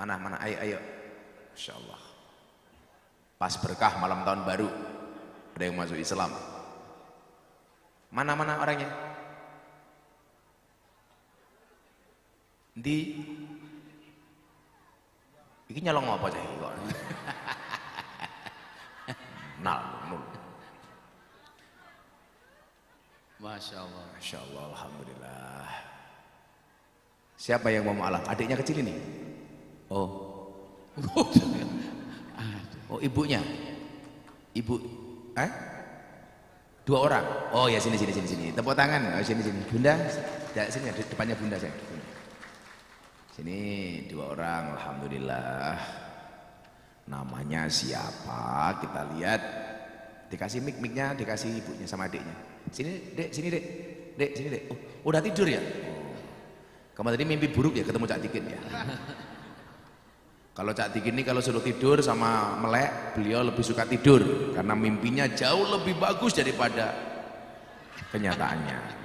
Mana ayo. Insya Allah. Pas berkah malam tahun baru ada yang masuk Islam. Mana orangnya? Iki nyolong apa cah kok? Nol. Masya Allah, Alhamdulillah. Siapa yang mau mu'alaf? Adiknya kecil ini? Oh, ibunya? Ibu? Dua orang? Oh ya sini. Tepuk tangan. Oh, sini. Bunda, sini depannya Bunda saya. Sini dua orang, alhamdulillah. Namanya siapa? Kita lihat. Dikasih mic-nya, dikasih ibunya sama adiknya. Sini dek. Dek, sini dek. Oh, udah tidur ya? Kamu tadi mimpi buruk ya ketemu Cak Tikin ya? Kalau Cak Tikin ini kalau suruh tidur sama melek, beliau lebih suka tidur karena mimpinya jauh lebih bagus daripada kenyataannya.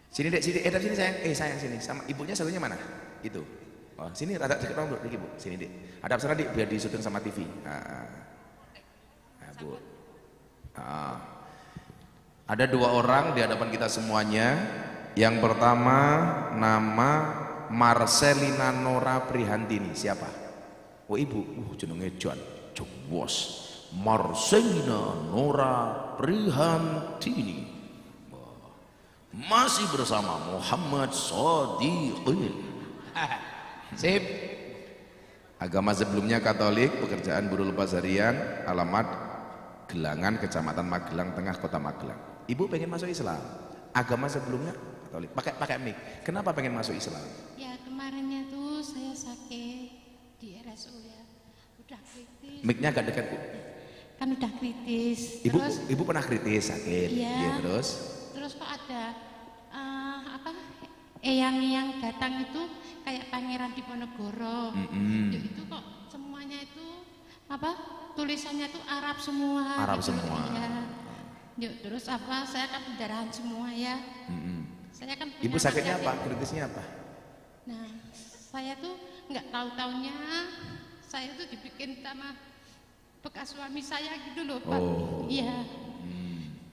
Sini dek, sini sayang. Sayang sini. Sama ibunya satunya mana? Itu. Oh, sini rada deket dong, Bu. Sini dek. Ada sana dek biar disuting sama TV. Bu. Ada dua orang di hadapan kita semuanya. Yang pertama nama Marcelina Nora Prihantini. Siapa? Oh ibu. Jenenge Jewos. Marcelina Nora Prihantini. Masih bersama Muhammad Shadiqin. Sip. Agama sebelumnya Katolik, pekerjaan buruh lepas harian, alamat Gelangan, Kecamatan Magelang Tengah, Kota Magelang. Ibu pengen masuk Islam. Agama sebelumnya Katolik. Pakai mic. Kenapa pengen masuk Islam? Ya kemarinnya tuh saya sakit di RSU ya. Udah kritis. Mic-nya agak dekat, Bu. Kan udah kritis. Ibu pernah kritis sakit. Iya. Terus kok ada eyang-eyang datang itu kayak pangeran Diponegoro. Itu kok semuanya itu tulisannya tuh Arab semua. Arab gitu. semua. Ya. Terus saya kan pendarahan semua ya. Saya kan Ibu sakitnya apa? Kritisnya apa? Nah, saya tuh nggak tahu-taunya saya tuh dibikin sama bekas suami saya gitu loh, Pak. Iya.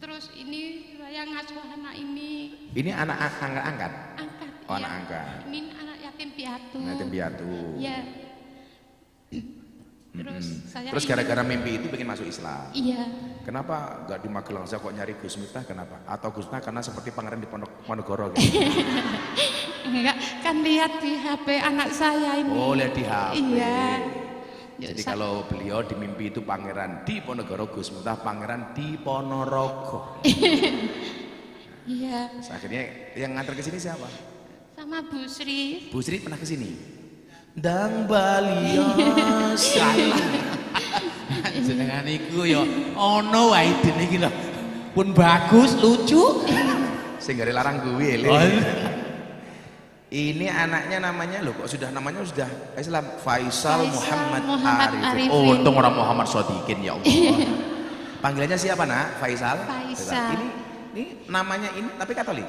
Terus ini yang ngasuh anak ini. Ini anak angkat? Angkat. Oh, iya. anak angkat. Ini anak yatim piatu. Yatim piatu. Iya. Terus gara-gara mimpi itu pengen masuk Islam. Iya. Kenapa nggak di Magelang saya kok nyari Gus Miftah? Kenapa? Atau Gus Miftah karena seperti pangeran di Ponorogo gitu? Enggak, kan lihat di HP anak saya ini. Oh, lihat di HP. Iya. Jadi kalau beliau di mimpi itu pangeran di Ponorogo, Gus Miftah pangeran di Ponorogo. Iya. Akhirnya yang nganter ke sini siapa? Sama Bu Sri. Bu Sri pernah ke sini? Dang Balios. Jenengan iku ya ono wae dene iki lho. Pun bagus, lucu. Sing gare larang gue lho. Ini anaknya namanya loh, kok sudah namanya sudah Islam, Faisal Muhammad Arifin. Arifin. Oh, untung orang Muhammad Sodikin ya Allah. Panggilannya siapa nak? Faisal. Faisal. Ini namanya ini tapi Katolik.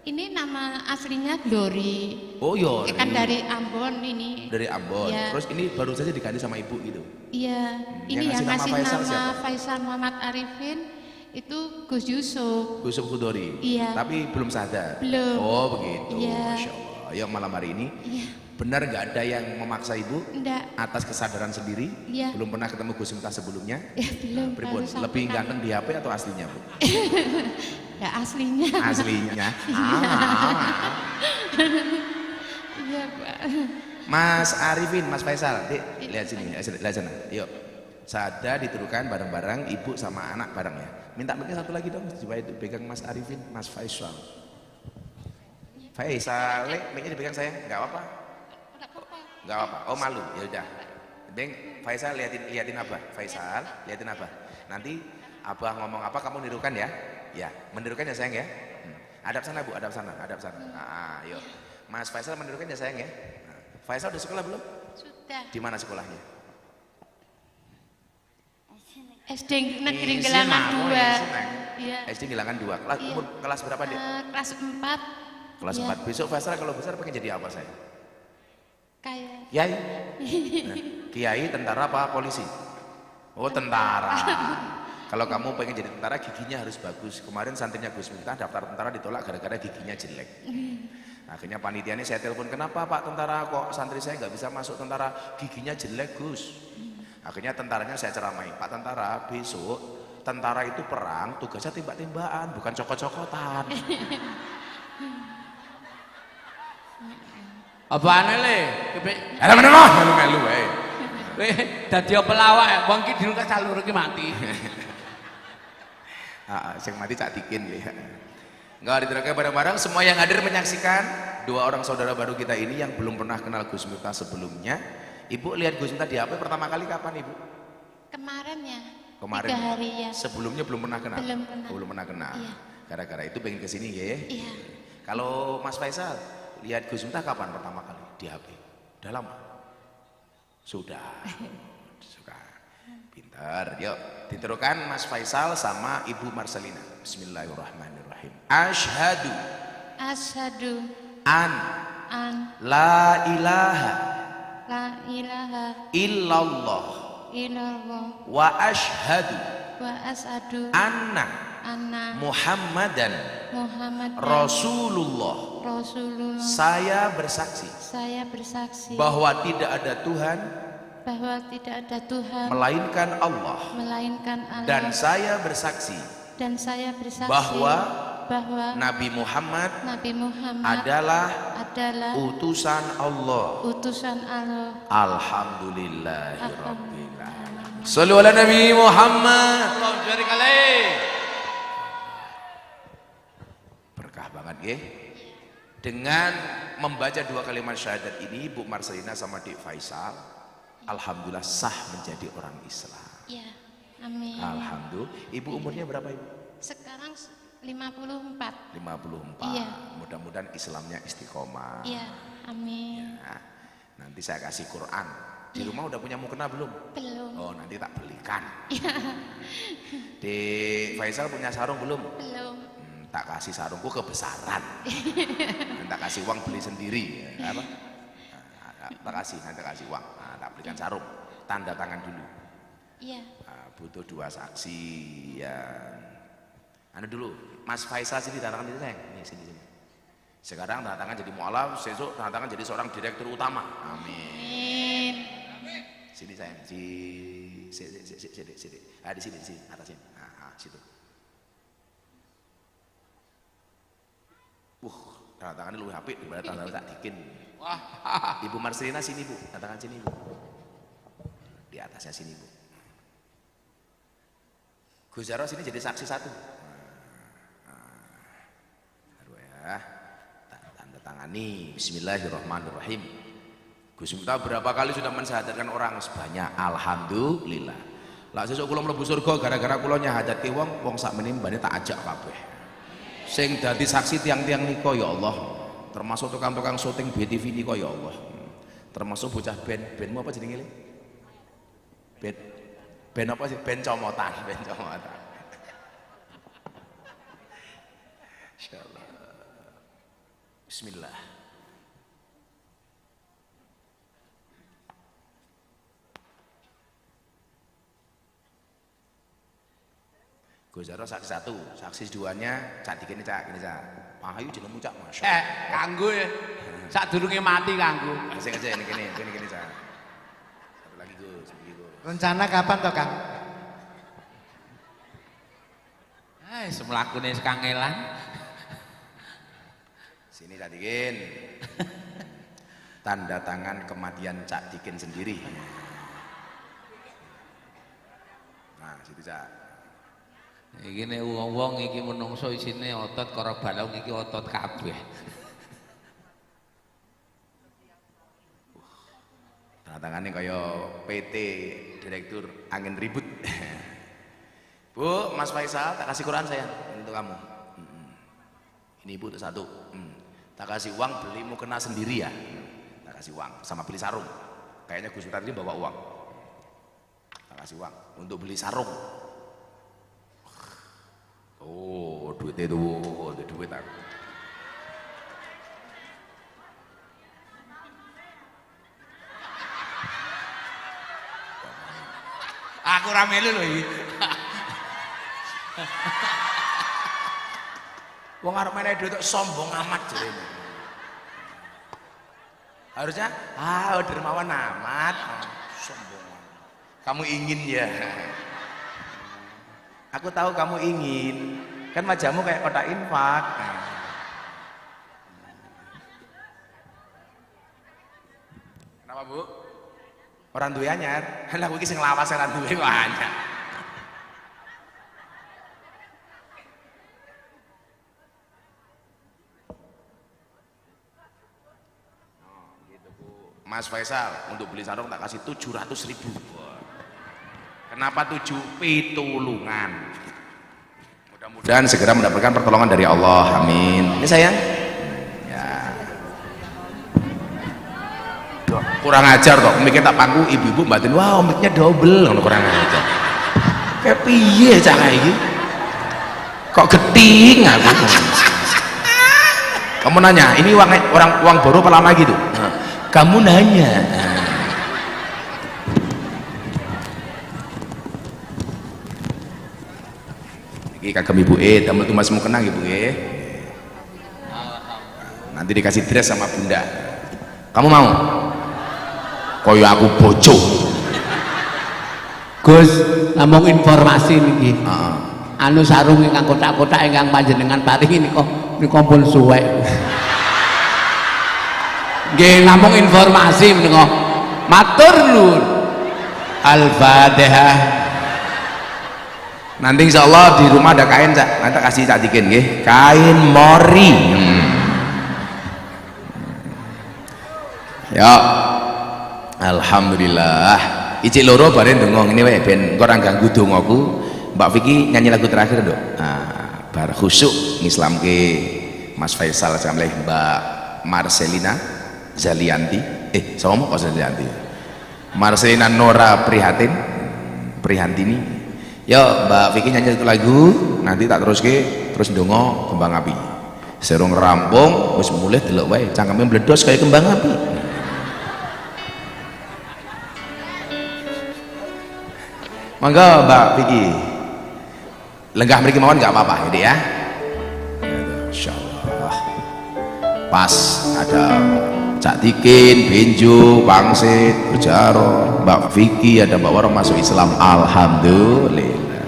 Ini nama aslinya Glory. Oh Yori. Kan dari Ambon ini. Dari Ambon. Ya. Terus ini baru saja diganti sama ibu gitu. Iya. Ini yang ngasih nama Faisal Muhammad Arifin itu Gus Yusuf. Gus Khudori. Iya. Tapi belum sadar. Belum. Oh begitu. Iya. Masya Allah. Ya malam hari ini. Iya. Benar nggak ada yang memaksa ibu? Enggak. Atas kesadaran sendiri? Iya. Belum pernah ketemu Gus Miftah sebelumnya? Ya belum. Pripun? baru Lebih sampai ganteng di HP atau aslinya bu? Ya aslinya. Aslinya. Iya Pak. Mas Arifin, Mas Faisal, Dik, lihat sini, lihat sana. Yuk. Sada dituduhkan bareng-bareng, ibu sama anak bareng ya. Minta mungkin satu lagi dong, supaya dipegang Mas Arifin, Mas Faisal. Faisal, mic-nya dipegang saya, nggak apa-apa. Nggak apa-apa. Oh malu, ya udah. Beng, Faisal liatin apa? Faisal, liatin apa? Nanti abah ngomong apa kamu nirukan ya? Ya, menirukan ya sayang ya. Hadap sana bu, hadap sana, hadap sana. Nah, yuk. Mas Faisal menirukan ya sayang ya. Nah, Faisal udah sekolah belum? Sudah. Di mana sekolahnya? SD Negeri Gelangan 2. Iya. SD Gelangan 2. Kelas berapa dia? Kelas 4. Kelas Iya. 4. Besok Faisal kalau besar pengen jadi apa saya? Kayak Kiai. Nah, Kiai tentara apa polisi? Oh tentara. Kalau kamu pengen jadi tentara giginya harus bagus. Kemarin santrinya Gus Miftah daftar tentara ditolak gara-gara giginya jelek. Akhirnya panitianya saya telepon, kenapa Pak tentara kok santri saya nggak bisa masuk tentara, giginya jelek Gus. Akhirnya tentaranya saya ceramai, Pak tentara besok tentara itu perang tugasnya tembak-tembakan bukan cokot-cokotan. Apane le? Ada mana mah melu-melu wae. Kowe dadi pelawak wong ki dirungkas salur ki mati. Sing mati cak dikin ya. Enggak diterangkan bareng-bareng, semua yang hadir menyaksikan dua orang saudara baru kita ini yang belum pernah kenal Gus Miftah sebelumnya. Ibu lihat Gus Miftah di HP pertama kali kapan Ibu? kemarin ya. Kemarin. 3 hari ya. Sebelumnya belum pernah kenal. Belum pernah. Belum pernah kenal. Iya. Gara-gara itu pengen kesini ya. Iya. Kalau Mas Faisal lihat Gus Miftah kapan pertama kali di HP? Udah lama? Sudah. Suka. Pintar. Yuk, diterukan Mas Faisal sama Ibu Marcelina. Bismillahirrahmanirrahim. Asyhadu an la ilaha illallah wa asyhadu anna Muhammadan Rasulullah. Saya bersaksi bahwa tidak ada Tuhan melainkan Allah. Dan saya bersaksi bahwa Nabi Muhammad adalah utusan Allah. Alhamdulillahirabbil alamin. Shallu ala Nabi Muhammad. Allahumma sholli alaihi. Berkah banget ya. Dengan membaca 2 kalimat syahadat ini, Bu Marcelina sama Dik Faisal alhamdulillah sah menjadi orang Islam. Ya, amin. Alhamdulillah. Ibu umurnya berapa Ibu? Sekarang 54. 54. Iya. Mudah-mudahan Islamnya istiqomah. Iya, amin. Nah, nanti saya kasih Quran. Di rumah udah punya mukena belum? Belum. Oh, nanti tak belikan. Iya. Di Faisal punya sarung belum? Belum. Tak kasih sarungku kebesaran. Tak kasih uang beli sendiri. Apa? Tak kasih, nanti kasih uang. Nah, tak belikan sarung. Tanda tangan dulu. Iya. Nah, butuh 2 saksi ya. Anu dulu, Mas Faisal sini tanda tangan sayang. Nih sini. Sekarang tanda tangan jadi mualaf, besok tanda tangan jadi seorang direktur utama. Amin. Sini sayang, sini. Ah di sini atasnya. Nah, situ. Tanda tangannya lebih apik daripada tanda tangan tak dikin. Wah, Ibu Marcelina sini Bu, tanda tangan sini Bu. Di atasnya sini Bu. Gus Jarot sini jadi saksi 1. Baru ya, tanda tangani. Bismillahirrahmanirrahim. Gus Miftah berapa kali sudah mensyahadatkan orang? Sebanyak. Alhamdulillah. Lah sesuk kula mlebu surga gara-gara kula nyahadatke wong sak meneh mbane tak ajak kabeh. Sing dadi saksi tiang-tiang nika ya Allah. termasuk tukang-tukang syuting BTV ini kok ya Allah. Termasuk bocah band apa jenenge? Band apa sih? Band comotan. Insyaallah. Bismillah. Gus Jaro saksi satu, saksi duanya Cak Dikin Cak, ini Cak. Pahayu jenengmu Cak, Masya Allah. Kanggo ya. Sadurunge mati kanggo. Asik aja ini Cak. Satu lagi Gus, Rencana kapan toh, Kang? Semlakune kangelan. Sini Cak Dikin. Tanda tangan kematian Cak Dikin sendiri. Nah, situ Cak. Iki nek wong-wong iki menungso isine otot karo balung iki otot kabeh. Tanda tangannya kaya PT Direktur Angin Ribut. Bu, Mas Faisal, tak kasih Quran sayang untuk kamu. Ini Ibu untuk satu. Tak kasih uang beli mukena sendiri ya. Tak kasih uang sama beli sarung. Kayaknya Gus Miftah ini bawa uang. Tak kasih uang untuk beli sarung. Oh, duitnya tuh, duit aku. Aku ra melu lho iki. Wong arep menehi duit kok sombong amat jarene. Harusnya dermawan amat. Sombong. Kamu ingin ya? Aku tahu kamu ingin. Kan wajahmu kayak kotak infak. Kenapa, Bu? Orang duwe anyar. Lah kowe iki sing lawas ora duwe kok anyar. Mas Faisal, untuk beli sarung tak kasih 700.000. Kenapa 7? Pitulungan. Mudah-mudahan segera mendapatkan pertolongan dari Allah. Amin. Ini sayang. Ya. Kurang ajar toh. Mikir tak pangku ibu-ibu batin. Wah, miknya double. Kurang ajar. Kayak piye cah iki? Kok geting aku? Kamu nanya, ini uang baru apa lama gitu? Kamu nanya. Iki kagem Ibu damel tuh masmu kenang Ibu Nanti dikasih dress sama Bunda. Kamu mau? Koyo aku bojo. Gus, namung informasi niki. Anu sarung ingkang kotak-kotak ingkang panjenengan paringi nika pun suwek. Nggih namung informasi menika. Matur nuwun. Al-Fatihah. Nanti insya Allah di rumah ada kain Cak, nanti kasih Cak Dikin nggih. Kain mori. Ya. Alhamdulillah. Icik loro bareng ndonga ngene wae ben engko ora ganggu dongaku. Mbak Vicky nyanyi lagu terakhir, Dok. Bar khusyuk ngislamke Mas Faisal sampai Mbak Marcelina Zalianti. Sama kok Zalianti. Marcelina Nora Prihantini. Ya Mbak Vicky nyanyi satu lagu, nanti tak terus ndonga kembang api. Serung rampung wis mulih delok wae cangkeme meledos kayak kembang api. Mangga Mbak Vicky. Lenggah mriki mawon enggak apa-apa ya. Insyaallah. Pas ada Cak Dikin, Benjo, Pangsit, Bujaro, Mbak Vicky, ada Mbak Waro masuk Islam. Alhamdulillah.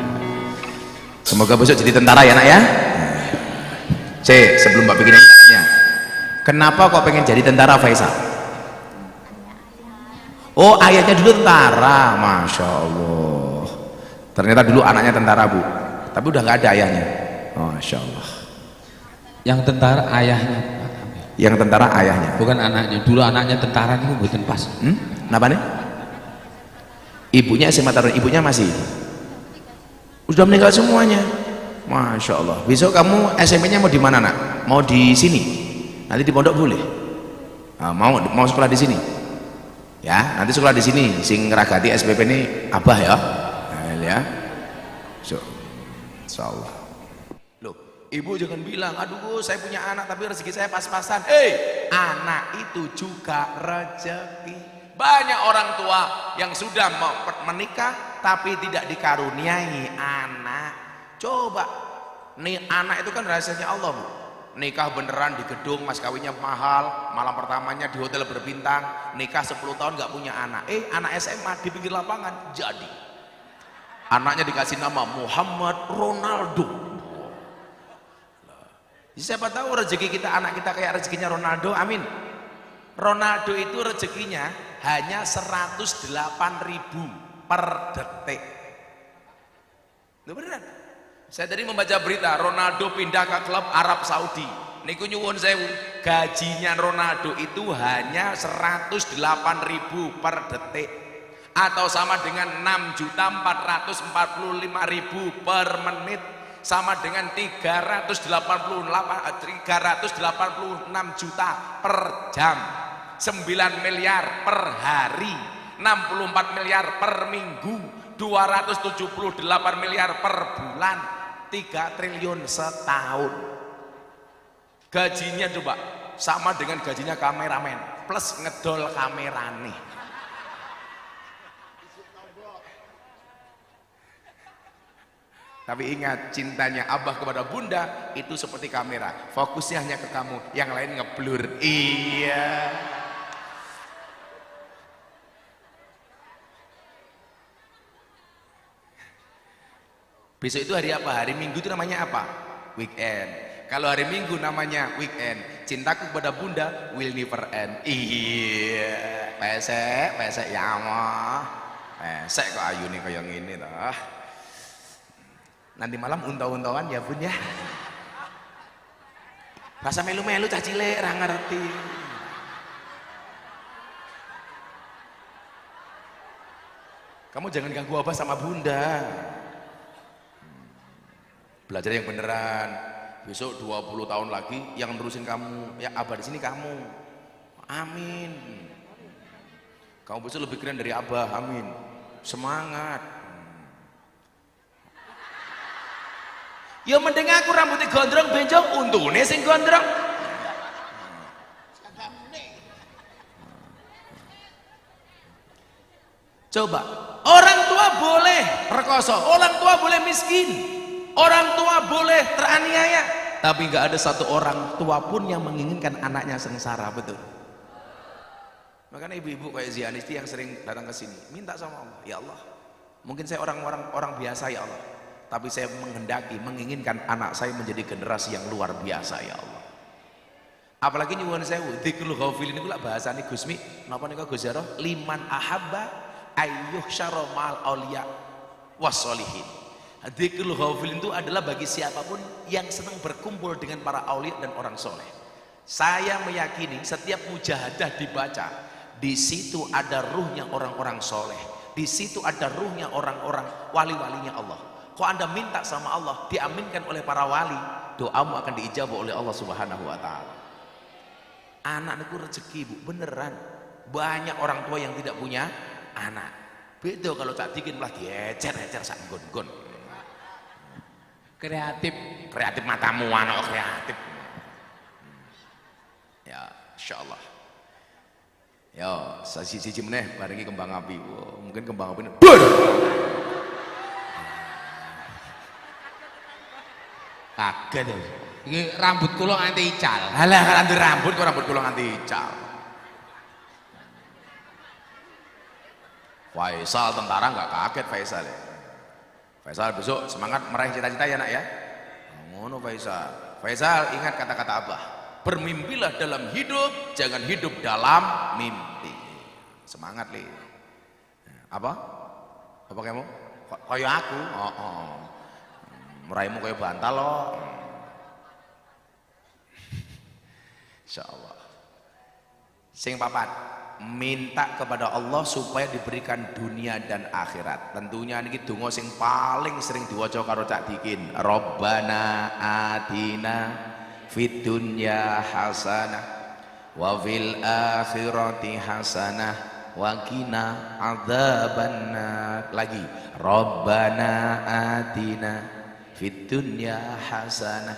Semoga besok jadi tentara ya nak ya. Sebelum Mbak Vicky tanya, kenapa kok pengen jadi tentara Faisal? Oh ayahnya dulu tentara, Masya Allah. Ternyata dulu anaknya tentara Bu, tapi udah nggak ada ayahnya. Masya Allah. Yang tentara ayahnya. Yang tentara ayahnya, bukan anaknya. Dulu anaknya tentara itu bukan pas. Kenapa nih? Ibunya SMA Taruna, ibunya masih udah meninggal semuanya. Masya Allah. Besok kamu SMP-nya mau di mana nak? Mau di sini? Nanti di pondok boleh. Nah, mau sekolah di sini? Ya, nanti sekolah di sini. Sing ngeragati SPP ini abah ya. Nah, ya. So, insyaallah. Loh, ibu jangan bilang, aduh saya punya anak tapi rezeki saya pas-pasan. Anak itu juga rezeki. Banyak orang tua yang sudah menikah tapi tidak dikaruniai anak. Coba, nih anak itu kan rahasianya Allah, Bu. Nikah beneran di gedung, mas kawinnya mahal, malam pertamanya di hotel berbintang, nikah 10 tahun nggak punya anak. Anak SMA di pinggir lapangan jadi. Anaknya dikasih nama Muhammad Ronaldo. Siapa tahu rezeki kita, anak kita kayak rezekinya Ronaldo, amin. Ronaldo itu rezekinya hanya 108.000 per detik. Itu beneran. Saya tadi membaca berita Ronaldo pindah ke klub Arab Saudi. Niku nyuwun sewu, gajinya Ronaldo itu hanya 108.000 per detik, atau sama dengan 6.445.000 per menit, sama dengan 386 juta per jam, 9 miliar per hari, 64 miliar per minggu, 278 miliar per bulan, 3 triliun setahun. Gajinya coba sama dengan gajinya kameramen plus ngedol kamerane. Tapi ingat, cintanya abah kepada bunda itu seperti kamera, fokusnya hanya ke kamu, yang lain ngeblur. Iya. Besok itu hari apa? Hari Minggu itu namanya apa? Weekend. Kalau hari Minggu namanya weekend. Cintaku kepada bunda will never end. Iya. Pesek ya Allah. Pesek kok ayu nih kayak gini toh. Nanti malam untau-untauan ya bun ya. Rasa melu-melu cah cilik ra ngerti. Kamu jangan ganggu abah sama bunda. Belajar yang beneran. Besok 20 tahun lagi yang nerusin kamu, ya abah di sini kamu. Amin. Kamu besok lebih keren dari abah, amin. Semangat. Ya mending aku rambutnya gondrong benjong, untune sing gondrong. Coba, orang tua boleh perkosa, orang tua boleh miskin, orang tua boleh teraniaya, tapi nggak ada satu orang tua pun yang menginginkan anaknya sengsara, betul. Makanya ibu-ibu kayak Zianisti yang sering datang ke sini, minta sama Allah, ya Allah, mungkin saya orang biasa ya Allah, tapi saya menginginkan anak saya menjadi generasi yang luar biasa ya Allah. Apalagi nyuwun sewu, dzikrul ghafilin niku lak bahasane Gusmi, napa nika Gus Jarah, liman ahabba ayyuh syaramal auliya wassolihin. Dzikrul ghafilin itu adalah bagi siapapun yang senang berkumpul dengan para aulia dan orang soleh. Saya meyakini setiap mujahadah dibaca, di situ ada ruhnya orang-orang soleh, di situ ada ruhnya orang-orang wali-walinya Allah. Kok Anda minta sama Allah, diaminkan oleh para wali, doamu akan diijabah oleh Allah Subhanahu wa Ta'ala. Anak itu rezeki, Bu, beneran. Banyak orang tua yang tidak punya anak. Beda kalau tak bikin malah diecer-ecer sak nggon-nggon. Kreatif matamu, anak kreatif. Ya, insyaallah. Ya, siji-siji meneh barengi kembang api. Wow, mungkin kembang api ini kaget ya. Ini rambut kula nganti ical. Alah, nganti rambut kok rambut kula nganti ical. Faisal tentara nggak kaget Faisal ya. Faisal besok semangat meraih cita-cita ya nak ya. Ngono Faisal. Faisal ingat kata-kata Abah. Bermimpilah dalam hidup, jangan hidup dalam mimpi. Semangat li. Apa? Apa kamu? Kayak aku? Oh. Meraihmu kayak bantal loh. Insyaallah. Sing papat, minta kepada Allah supaya diberikan dunia dan akhirat. Tentunya niki donga sing paling sering diwaca karo Cak Dikin. Rabbana atina fid dunya hasanah wa fil akhirati hasanah wa qina adzabannar. Lagi, Rabbana atina fid dunya hasanah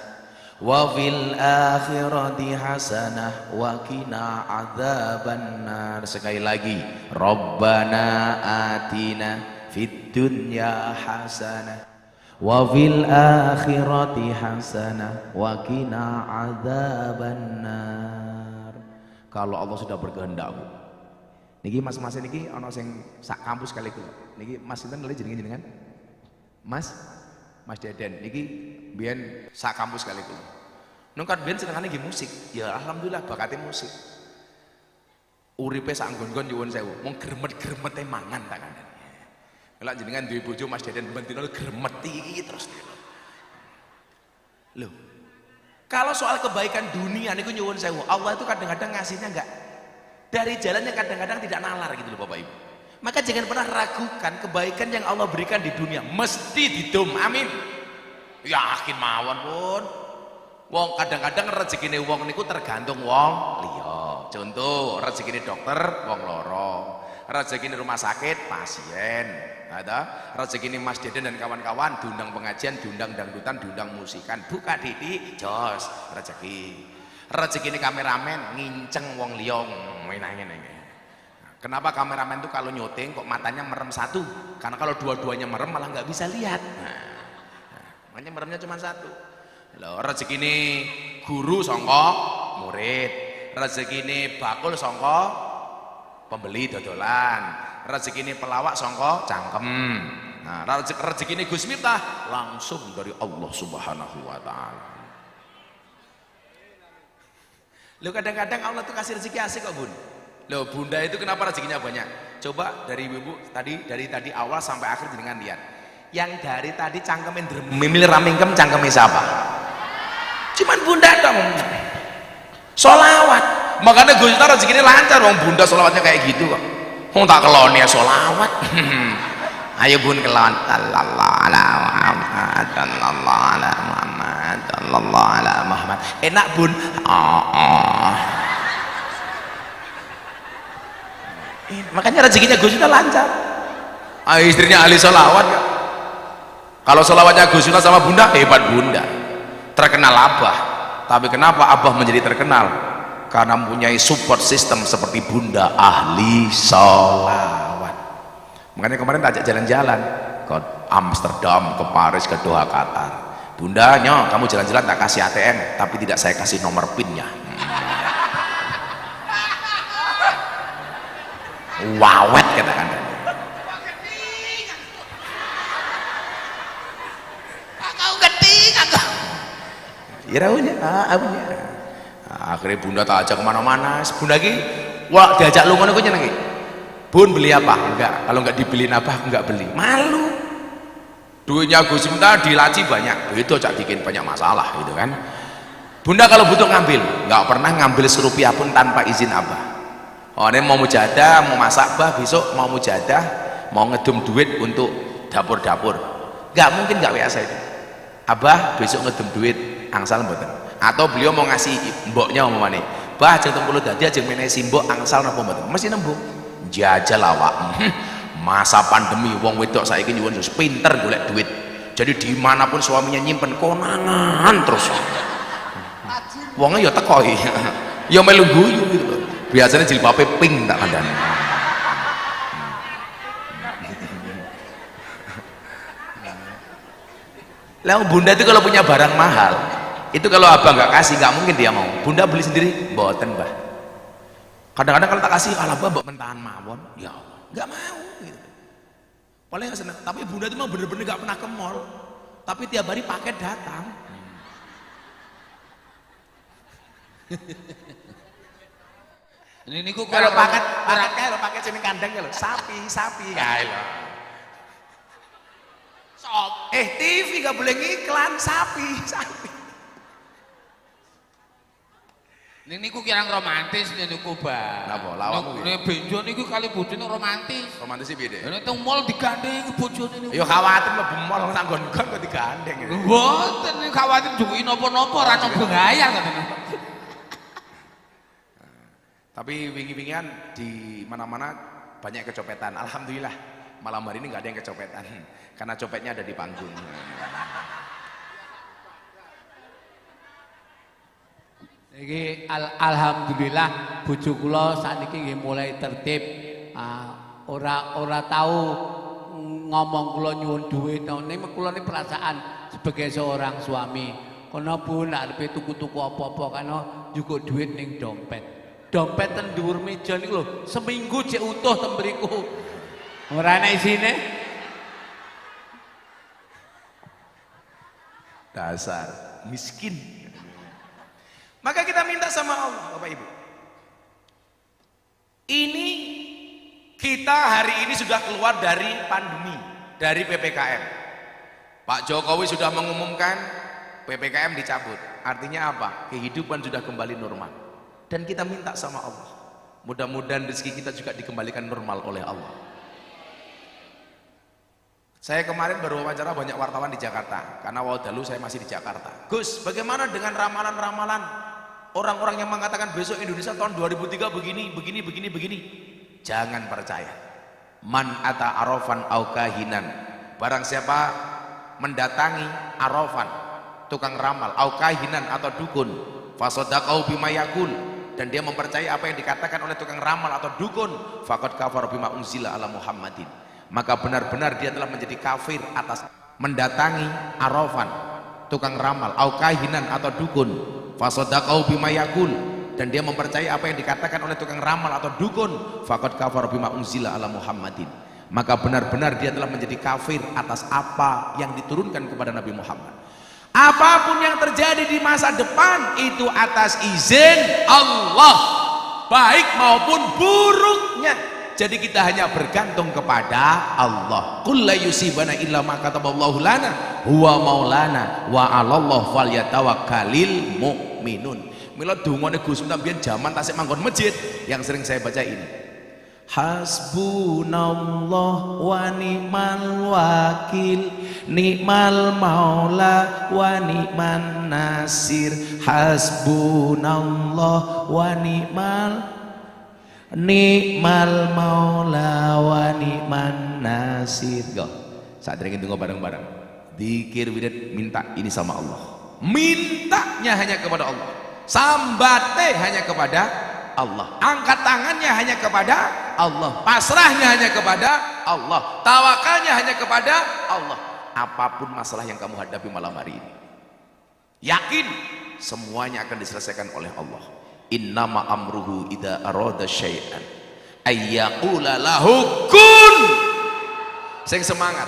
wa fil akhirati hasanah wa qina adzabannar. Sekali lagi, Rabbana atina fid dunya hasanah wa fil akhirati hasanah wa qina adzabannar. Kalau Allah sudah berkehendak, Bu. Niki mas-mas niki ana sing sak kampus kali kula. Niki Mas sinten lho jenengan? Mas Deden niki biyen sak kampus kali kula. Nungkat biyen senengane nggih musik. Ya alhamdulillah bakate musik. Uripe sak nggon-nggon nyuwun sewu, mung gremet-gremete mangan tak kandhani. Lah jenengan duwe bojo Mas Deden bentino gremeti terus. Loh. Kalau soal kebaikan dunia niku nyuwun sewu, Allah itu kadang-kadang ngasihnya enggak dari jalannya, kadang-kadang tidak nalar gitu loh Bapak Ibu. Maka jangan pernah ragukan kebaikan yang Allah berikan di dunia mesti didum. Amin. Yakin mawon pun. Wong kadang-kadang rezekine wong niku tergantung wong liya. Contoh rezekine dokter wong loro, rezekine rumah sakit pasien. Ada rezeki ini Mas Deden dan kawan-kawan diundang pengajian, diundang dangdutan, diundang musikan, buka didi jos rezeki ini kameramen nginceng wong liya mainange. Kenapa kameramen itu kalau nyuting kok matanya merem satu? Karena kalau dua-duanya merem malah nggak bisa lihat. Makanya meremnya cuma satu. Loh, rezeki ini guru sangka murid, rezeki ini bakul sangka pembeli dodolan, rezeki ini pelawak sangka cangkem. Nah, rezeki ini Gus Miftah langsung dari Allah Subhanahu wa taala. Loh, kadang-kadang Allah tuh kasih rezeki asik kok, Bun. Loh, Bunda itu kenapa rezekinya banyak? Coba dari Ibu dari tadi awal sampai akhir jenengan lihat. Yang dari tadi cangkemin mimil ramingkem cangkemi siapa? Cuman Bunda dong. Sholawat. Makanya Gus Miftah rezekinya lancar, wong Bunda sholawatnya kayak gitu kok. Wong tak kelon ya sholawat. Ayo Bun kelon. Sallallahu ala Muhammad, sallallahu ala Muhammad, sallallahu ala Muhammad. Enak Bun. Makanya rezekinya Gus Miftah lancar. Istrinya ahli sholawat ya. Kalau sholawatnya Gus Miftah sama Bunda, hebat Bunda. Terkenal Abah. Tapi kenapa Abah menjadi terkenal? Karena mempunyai support system seperti Bunda ahli sholawat. Makanya kemarin tak ajak jalan-jalan ke Amsterdam, ke Paris, ke Doha, Qatar. Bunda, nyo, kamu jalan-jalan tak kasih ATM, tapi tidak saya kasih nomor PIN-nya. Wawet katakan. Kau geting aku. Ya raunya, abunya. Akhirnya Bunda tak ajak kemana-mana. Bunda lagi, wah diajak lu ngono kuwi nyenengi. Bun beli apa? Enggak. Kalau enggak dibeliin apa? Enggak beli. Malu. Duitnya Gus Miftah dilaci banyak. Itu cak bikin banyak masalah gitu kan. Bunda kalau butuh ngambil, enggak pernah ngambil serupiah pun tanpa izin Abah. Oh, ini mau mujadah, mau masak bah, besok mau mujadah, mau ngedum duit untuk dapur-dapur. Enggak mungkin enggak biasa itu. Abah besok ngedum duit angsal mboten. Atau beliau mau ngasih mboknya omongane. Bah jeng 30 dadi aja menesi mbok angsal napa mboten? Mesti nembung. Jajal awak. Masa pandemi wong wedok saiki nyuwun pinter golek duit. Jadi dimanapun suaminya nyimpen konangan terus. Wongnya ya teko iki. Ya melu guyu gitu loh. Biasanya jilbabe pink tak kandhani. Lah Bunda itu kalau punya barang mahal, itu kalau Abah nggak kasih nggak mungkin dia mau. Bunda beli sendiri, mboten Mbah. Kadang-kadang kalau tak kasih, ala Mbah mbok mentahan mawon, ya nggak mau. Gitu. Paling nggak seneng. Tapi Bunda itu mah bener-bener nggak pernah ke mall. Tapi tiap hari paket datang. Ini ku kalau paket kalau paket sini kandang kalau sapi kayak TV gak boleh ngiklan sapi. Niku kirang romantis niku, Bang. Napa lawakmu? Nek benjo niku kali bojone romantis. Romantis iki piye, Dek? Nek teng mall digandeng bojone niku. Ya khawatir mlebu mall nang nggon-nggon kok digandeng. Mboten nek khawatir njukuki napa-napa ora ono bahaya to. Tapi wingi-wingian di mana-mana banyak kecopetan. Alhamdulillah malam hari ini nggak ada yang kecopetan karena copetnya ada di panggung. Iki alhamdulillah bojo kula sakniki nggih mulai tertib. Ora tahu ngomong kula nyuwun duit. Nek kula ini perasaan sebagai seorang suami. Kono Bu nek arepe tuku-tuku apa-apa kana njukuk duit ning dompet. Dompet ten dhuwur meja niku lho, seminggu cek utuh ten mriku. Ora ana isine. Dasar miskin. Maka kita minta sama Allah, Bapak Ibu. Ini kita hari ini sudah keluar dari pandemi, dari PPKM. Pak Jokowi sudah mengumumkan PPKM dicabut. Artinya apa? Kehidupan sudah kembali normal. Dan kita minta sama Allah. Mudah-mudahan rezeki kita juga dikembalikan normal oleh Allah. Saya kemarin baru wawancara banyak wartawan di Jakarta. Karena dulu saya masih di Jakarta. Gus, bagaimana dengan ramalan-ramalan? Orang-orang yang mengatakan besok Indonesia tahun 2003 begini. Jangan percaya. Man ata arafan au kahinan. Barang siapa mendatangi arafan, tukang ramal, au kahinan atau dukun, fasadaqau bima yaqul, dan dia mempercayai apa yang dikatakan oleh tukang ramal atau dukun, faqad kafara bima unzila ala Muhammadin. Maka benar-benar dia telah menjadi kafir atas mendatangi arafan, tukang ramal, au kahinan atau dukun, fasadaqau bima yaqul, dan dia mempercayai apa yang dikatakan oleh tukang ramal atau dukun, faqad kafara bima unzila ala Muhammadin. Maka benar-benar dia telah menjadi kafir atas apa yang diturunkan kepada Nabi Muhammad. Apapun yang terjadi di masa depan itu atas izin Allah, baik maupun buruknya. Jadi kita hanya bergantung kepada Allah. Qul la yusibana illa ma kataballahu lana huwa maulana wa 'alallah falyatawakkalul mu'minun. Mila dungane Gus Miftah biyen jaman tasik manggon masjid yang sering saya baca ini. Hasbunallah wa ni'mal wakil, ni'mal maula wa ni'man nasir. Hasbunallah wa ni'mal maula wa ni'man nasir. Go. Saat ini tunggu bareng-bareng. Dzikir wirid minta ini sama Allah. Mintanya hanya kepada Allah. Sambate hanya kepada Allah. Angkat tangannya hanya kepada Allah. Pasrahnya hanya kepada Allah. Tawakalnya hanya kepada Allah. Apapun masalah yang kamu hadapi malam hari ini, yakin semuanya akan diselesaikan oleh Allah. Innama amruhu idza arada syai'an ayyaqula lahu kun. Sing semangat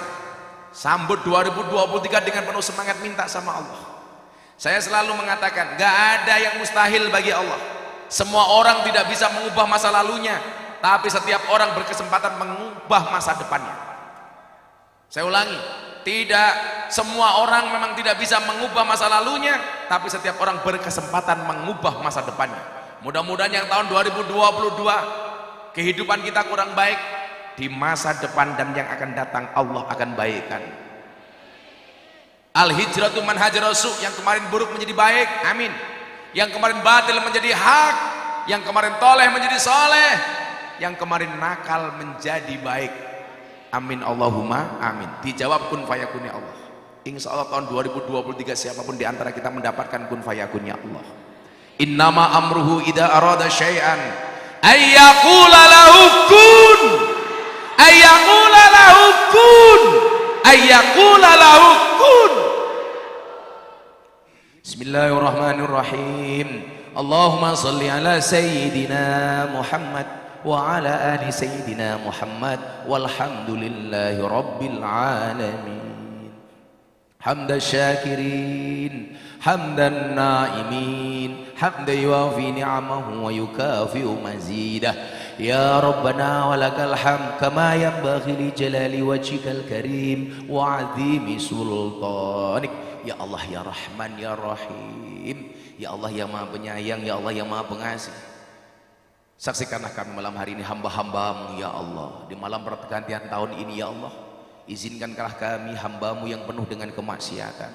sambut 2023 dengan penuh semangat, minta sama Allah. Saya selalu mengatakan gak ada yang mustahil bagi Allah. Semua orang tidak bisa mengubah masa lalunya, tapi setiap orang berkesempatan mengubah masa depannya. Saya ulangi, tidak semua orang memang tidak bisa mengubah masa lalunya, tapi setiap orang berkesempatan mengubah masa depannya. Mudah-mudahan yang tahun 2022 kehidupan kita kurang baik, di masa depan dan yang akan datang Allah akan baikkan. Al-hijratu man hajara su', yang kemarin buruk menjadi baik, amin. Yang kemarin batil menjadi hak, yang kemarin toleh menjadi soleh, yang kemarin nakal menjadi baik, amin Allahumma amin. Dijawab kun fayakunnya Allah. Insya Allah tahun 2023 siapapun di antara kita mendapatkan kun fayakunnya Allah. Innama amruhu idza arada syai'an ayyaqula lahu kun, ayyaqula lahu kun, ayyaqula lahu kun. Bismillahirrahmanirrahim. Allahumma salli ala sayyidina Muhammad wa ala ali sayyidina Muhammad walhamdulillahi rabbil alamin. Hamdan syakirin, hamdan naimin, hamdan yuafi ni'amahu wa yukafi'u mazidah. ya Rabbana walakal hamd kama yanbaghi li jalali wajhikal karim wa 'azimi sultanik. Ya Allah ya Rahman ya Rahim, ya Allah yang Maha Penyayang, ya Allah yang Maha Pengasih. Saksikanlah kami malam hari ini hamba-hambamu ya Allah, di malam pergantian tahun ini ya Allah, izinkanlah kami hambamu yang penuh dengan kemaksiatan,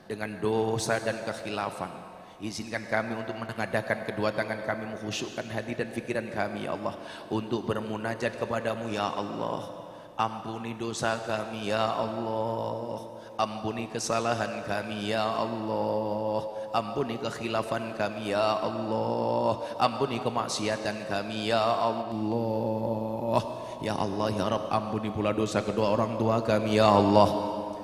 dengan dosa dan kekhilafan. Izinkan kami untuk mengadakan kedua tangan kami, mengkhusyukkan hati dan pikiran kami ya Allah, untuk bermunajat kepadamu ya Allah. Ampuni dosa kami ya Allah, ampuni kesalahan kami ya Allah, ampuni kekhilafan kami ya Allah, ampuni kemaksiatan kami ya Allah. Ya Allah ya Rabb, ampuni pula dosa kedua orang tua kami ya Allah.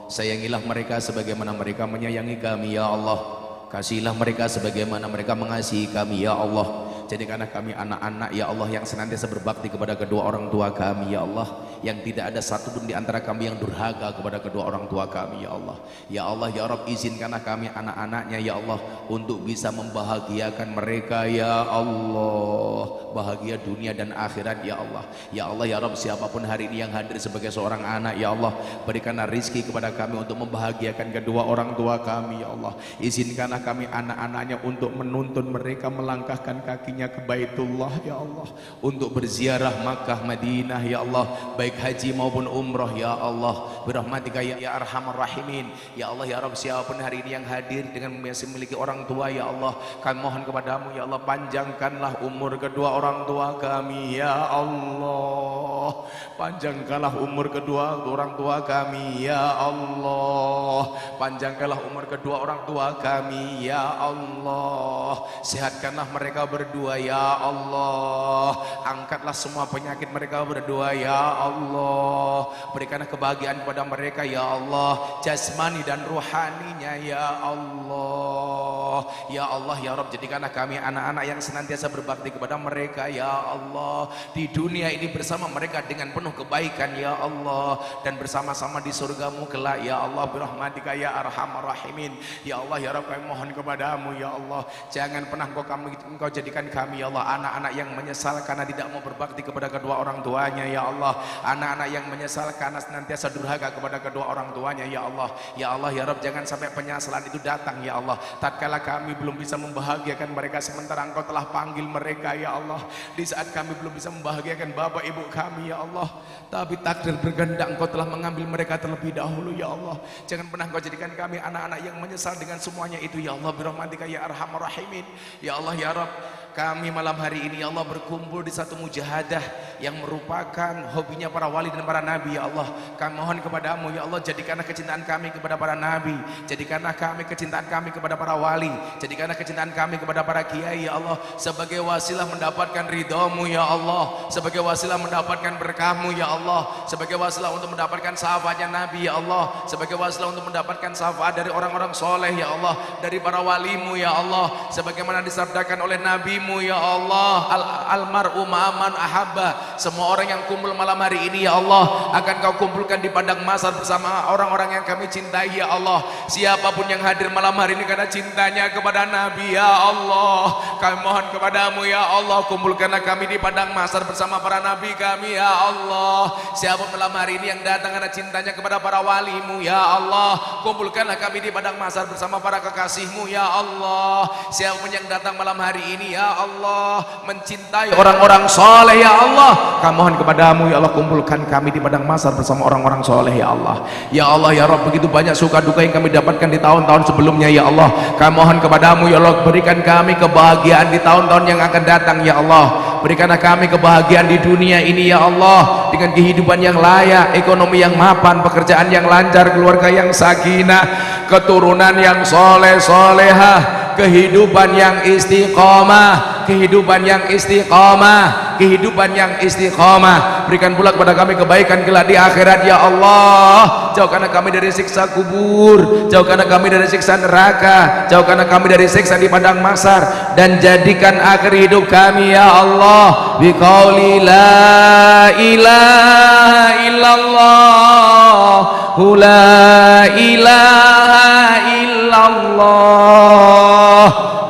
Sayangilah mereka sebagaimana mereka menyayangi kami ya Allah. Kasihilah mereka sebagaimana mereka mengasihi kami ya Allah. Jadikanlah kami anak-anak ya Allah yang senantiasa berbakti kepada kedua orang tua kami ya Allah, yang tidak ada satupun di antara kami yang durhaka kepada kedua orang tua kami ya Allah. Ya Allah ya Rabb, izinkanlah kami anak-anaknya ya Allah untuk bisa membahagiakan mereka ya Allah, bahagia dunia dan akhirat ya Allah. Ya Allah ya Rabb, siapapun hari ini yang hadir sebagai seorang anak ya Allah, berikanlah rizki kepada kami untuk membahagiakan kedua orang tua kami ya Allah. Izinkanlah kami anak-anaknya untuk menuntun mereka melangkahkan kakinya ke Baitullah ya Allah, untuk berziarah Makkah Madinah ya Allah, baik haji maupun umroh ya Allah, birahmatika ya arhamar rahimin. Ya Allah ya Rabb, siapapun hari ini yang hadir dengan masih memiliki orang tua ya Allah, kami mohon kepadamu ya Allah, panjangkanlah umur kedua orang tua kami ya Allah, panjangkanlah umur kedua orang tua kami ya Allah, panjangkanlah umur kedua orang tua kami ya Allah, sehatkanlah mereka berdua ya Allah, angkatlah semua penyakit mereka berdua ya Allah, berikanlah kebahagiaan kepada mereka ya Allah, jasmani dan rohaninya ya Allah. Ya Allah ya Rabb, jadikanlah kami anak-anak yang senantiasa berbakti kepada mereka ya Allah, di dunia ini bersama mereka dengan penuh kebaikan ya Allah, dan bersama-sama di surgamu kelak ya Allah, birahmatika ya arhamar rahimin. Ya Allah ya Rabb, kami mohon kepadamu ya Allah, jangan pernah engkau jadikan kami ya Allah anak-anak yang menyesal karena tidak mau berbakti kepada kedua orang tuanya ya Allah, anak-anak yang menyesal karena senantiasa durhaka kepada kedua orang tuanya ya Allah. Ya Allah ya Rabb, jangan sampai penyesalan itu datang ya Allah, tatkala kami belum bisa membahagiakan mereka sementara engkau telah panggil mereka ya Allah, di saat kami belum bisa membahagiakan bapak ibu kami ya Allah, tapi takdir berkehendak engkau telah mengambil mereka terlebih dahulu ya Allah. Jangan pernah engkau jadikan kami anak-anak yang menyesal dengan semuanya itu ya Allah, birahmatika ya arhamar rahimin. Ya Allah ya Rabb, kami malam hari ini ya Allah berkumpul di satu mujahadah yang merupakan hobinya para wali dan para nabi ya Allah. Kami mohon kepadamu ya Allah, jadikanlah kecintaan kami kepada para nabi, jadikanlah kami kecintaan kami kepada para wali, jadikanlah kecintaan kami kepada para kiai ya Allah, sebagai wasilah mendapatkan ridhamu ya Allah, sebagai wasilah mendapatkan berkahmu ya Allah, sebagai wasilah untuk mendapatkan syafaatnya nabi ya Allah, sebagai wasilah untuk mendapatkan syafaat dari orang-orang soleh ya Allah, dari para walimu ya Allah, sebagaimana disabdakan oleh nabi ya Allah, almar'u ma'aman ahabba. Semua orang yang kumpul malam hari ini ya Allah akan kau kumpulkan di padang mahsyar bersama orang-orang yang kami cintai ya Allah. Siapapun yang hadir malam hari ini karena cintanya kepada Nabi ya Allah, kami mohon kepadamu ya Allah, kumpulkanlah kami di padang mahsyar bersama para nabi kami ya Allah. Siapa malam hari ini yang datang karena cintanya kepada para walimu ya Allah, kumpulkanlah kami di padang mahsyar bersama para kekasihmu ya Allah. Siapapun yang datang malam hari ini ya Allah mencintai orang-orang soleh ya Allah, kami mohon kepadamu ya Allah, kumpulkan kami di padang mahsyar bersama orang-orang soleh ya Allah. Ya Allah ya Rabb, begitu banyak suka duka yang kami dapatkan di tahun-tahun sebelumnya ya Allah, kami mohon kepadamu ya Allah, berikan kami kebahagiaan di tahun-tahun yang akan datang ya Allah. Berikanlah kami kebahagiaan di dunia ini ya Allah, dengan kehidupan yang layak, ekonomi yang mapan, pekerjaan yang lancar, keluarga yang sakinah, keturunan yang soleh solehah, kehidupan yang istiqomah, kehidupan yang istiqomah, kehidupan yang istiqomah. Berikan pula kepada kami kebaikan kelak di akhirat ya Allah. Jauhkanlah kami dari siksa kubur, jauhkanlah kami dari siksa neraka, jauhkanlah kami dari siksa di padang mahsyar, dan jadikan akhir hidup kami ya Allah biqauli la ilaha illallah, la ilaha illallah,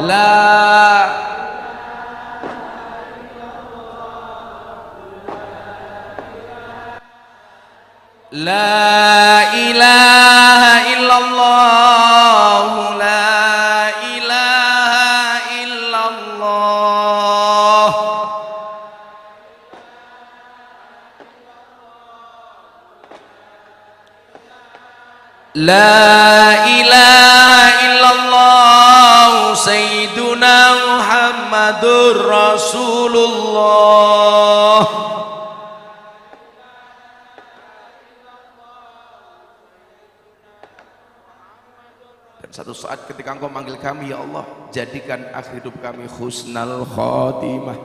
la ilaha illallah, la ilaha illallah. La ilaha illallah Sayyiduna Muhammadur Rasulullah. Dan satu saat ketika Engkau manggil kami, ya Allah, jadikan akhir hidup kami husnal khotimah,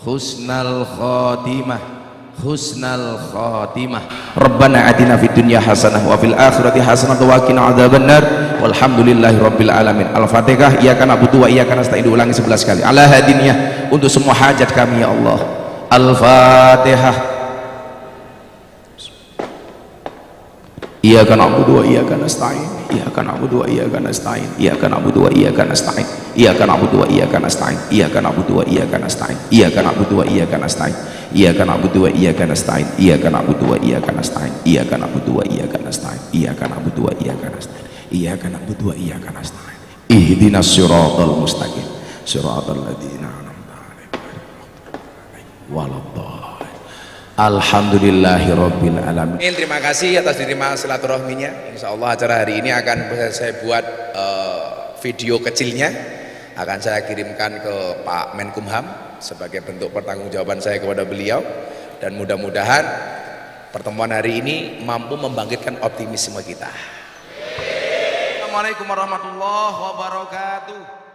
husnal khotimah, husnal khatimah. Rabbana atina fid dunya hasanah wa fil akhirati hasanah wa qina adzabannar. Walhamdulillahi rabbil alamin. Al-Fatihah. Iyyaka na'budu wa iyyaka nasta'in, ulangi 11 kali. Ala hadiniyah, untuk semua hajat kami ya Allah. Al-Fatihah. Iyyaka na'budu wa iyyaka nasta'in. Iyyaka na'budu wa iyyaka nasta'in. Iyyaka na'budu wa iyyaka nasta'in. Iyyaka na'budu wa iyyaka nasta'in. Iyyaka na'budu wa iyyaka nasta'in. Iyyaka na'budu wa iyyaka nasta'in. Iyyaka na'budu wa iyyaka nasta'in. Iyyaka na'budu wa iyyaka nasta'in. Iyyaka na'budu wa iyyaka nasta'in. Iyyaka na'budu wa iyyaka nasta'in. Iyyaka na'budu wa iyyaka nasta'in. Ihdinas siratal mustaqim. Siratal ladzina an'amta 'alaihim waladdallin. Alhamdulillahirabbil alamin. Terima kasih atas diterima silaturahminya. Insyaallah acara hari ini akan saya buat video kecilnya, akan saya kirimkan ke Pak Menkumham sebagai bentuk pertanggungjawaban saya kepada beliau, dan mudah-mudahan pertemuan hari ini mampu membangkitkan optimisme kita. Assalamualaikum warahmatullahi wabarakatuh.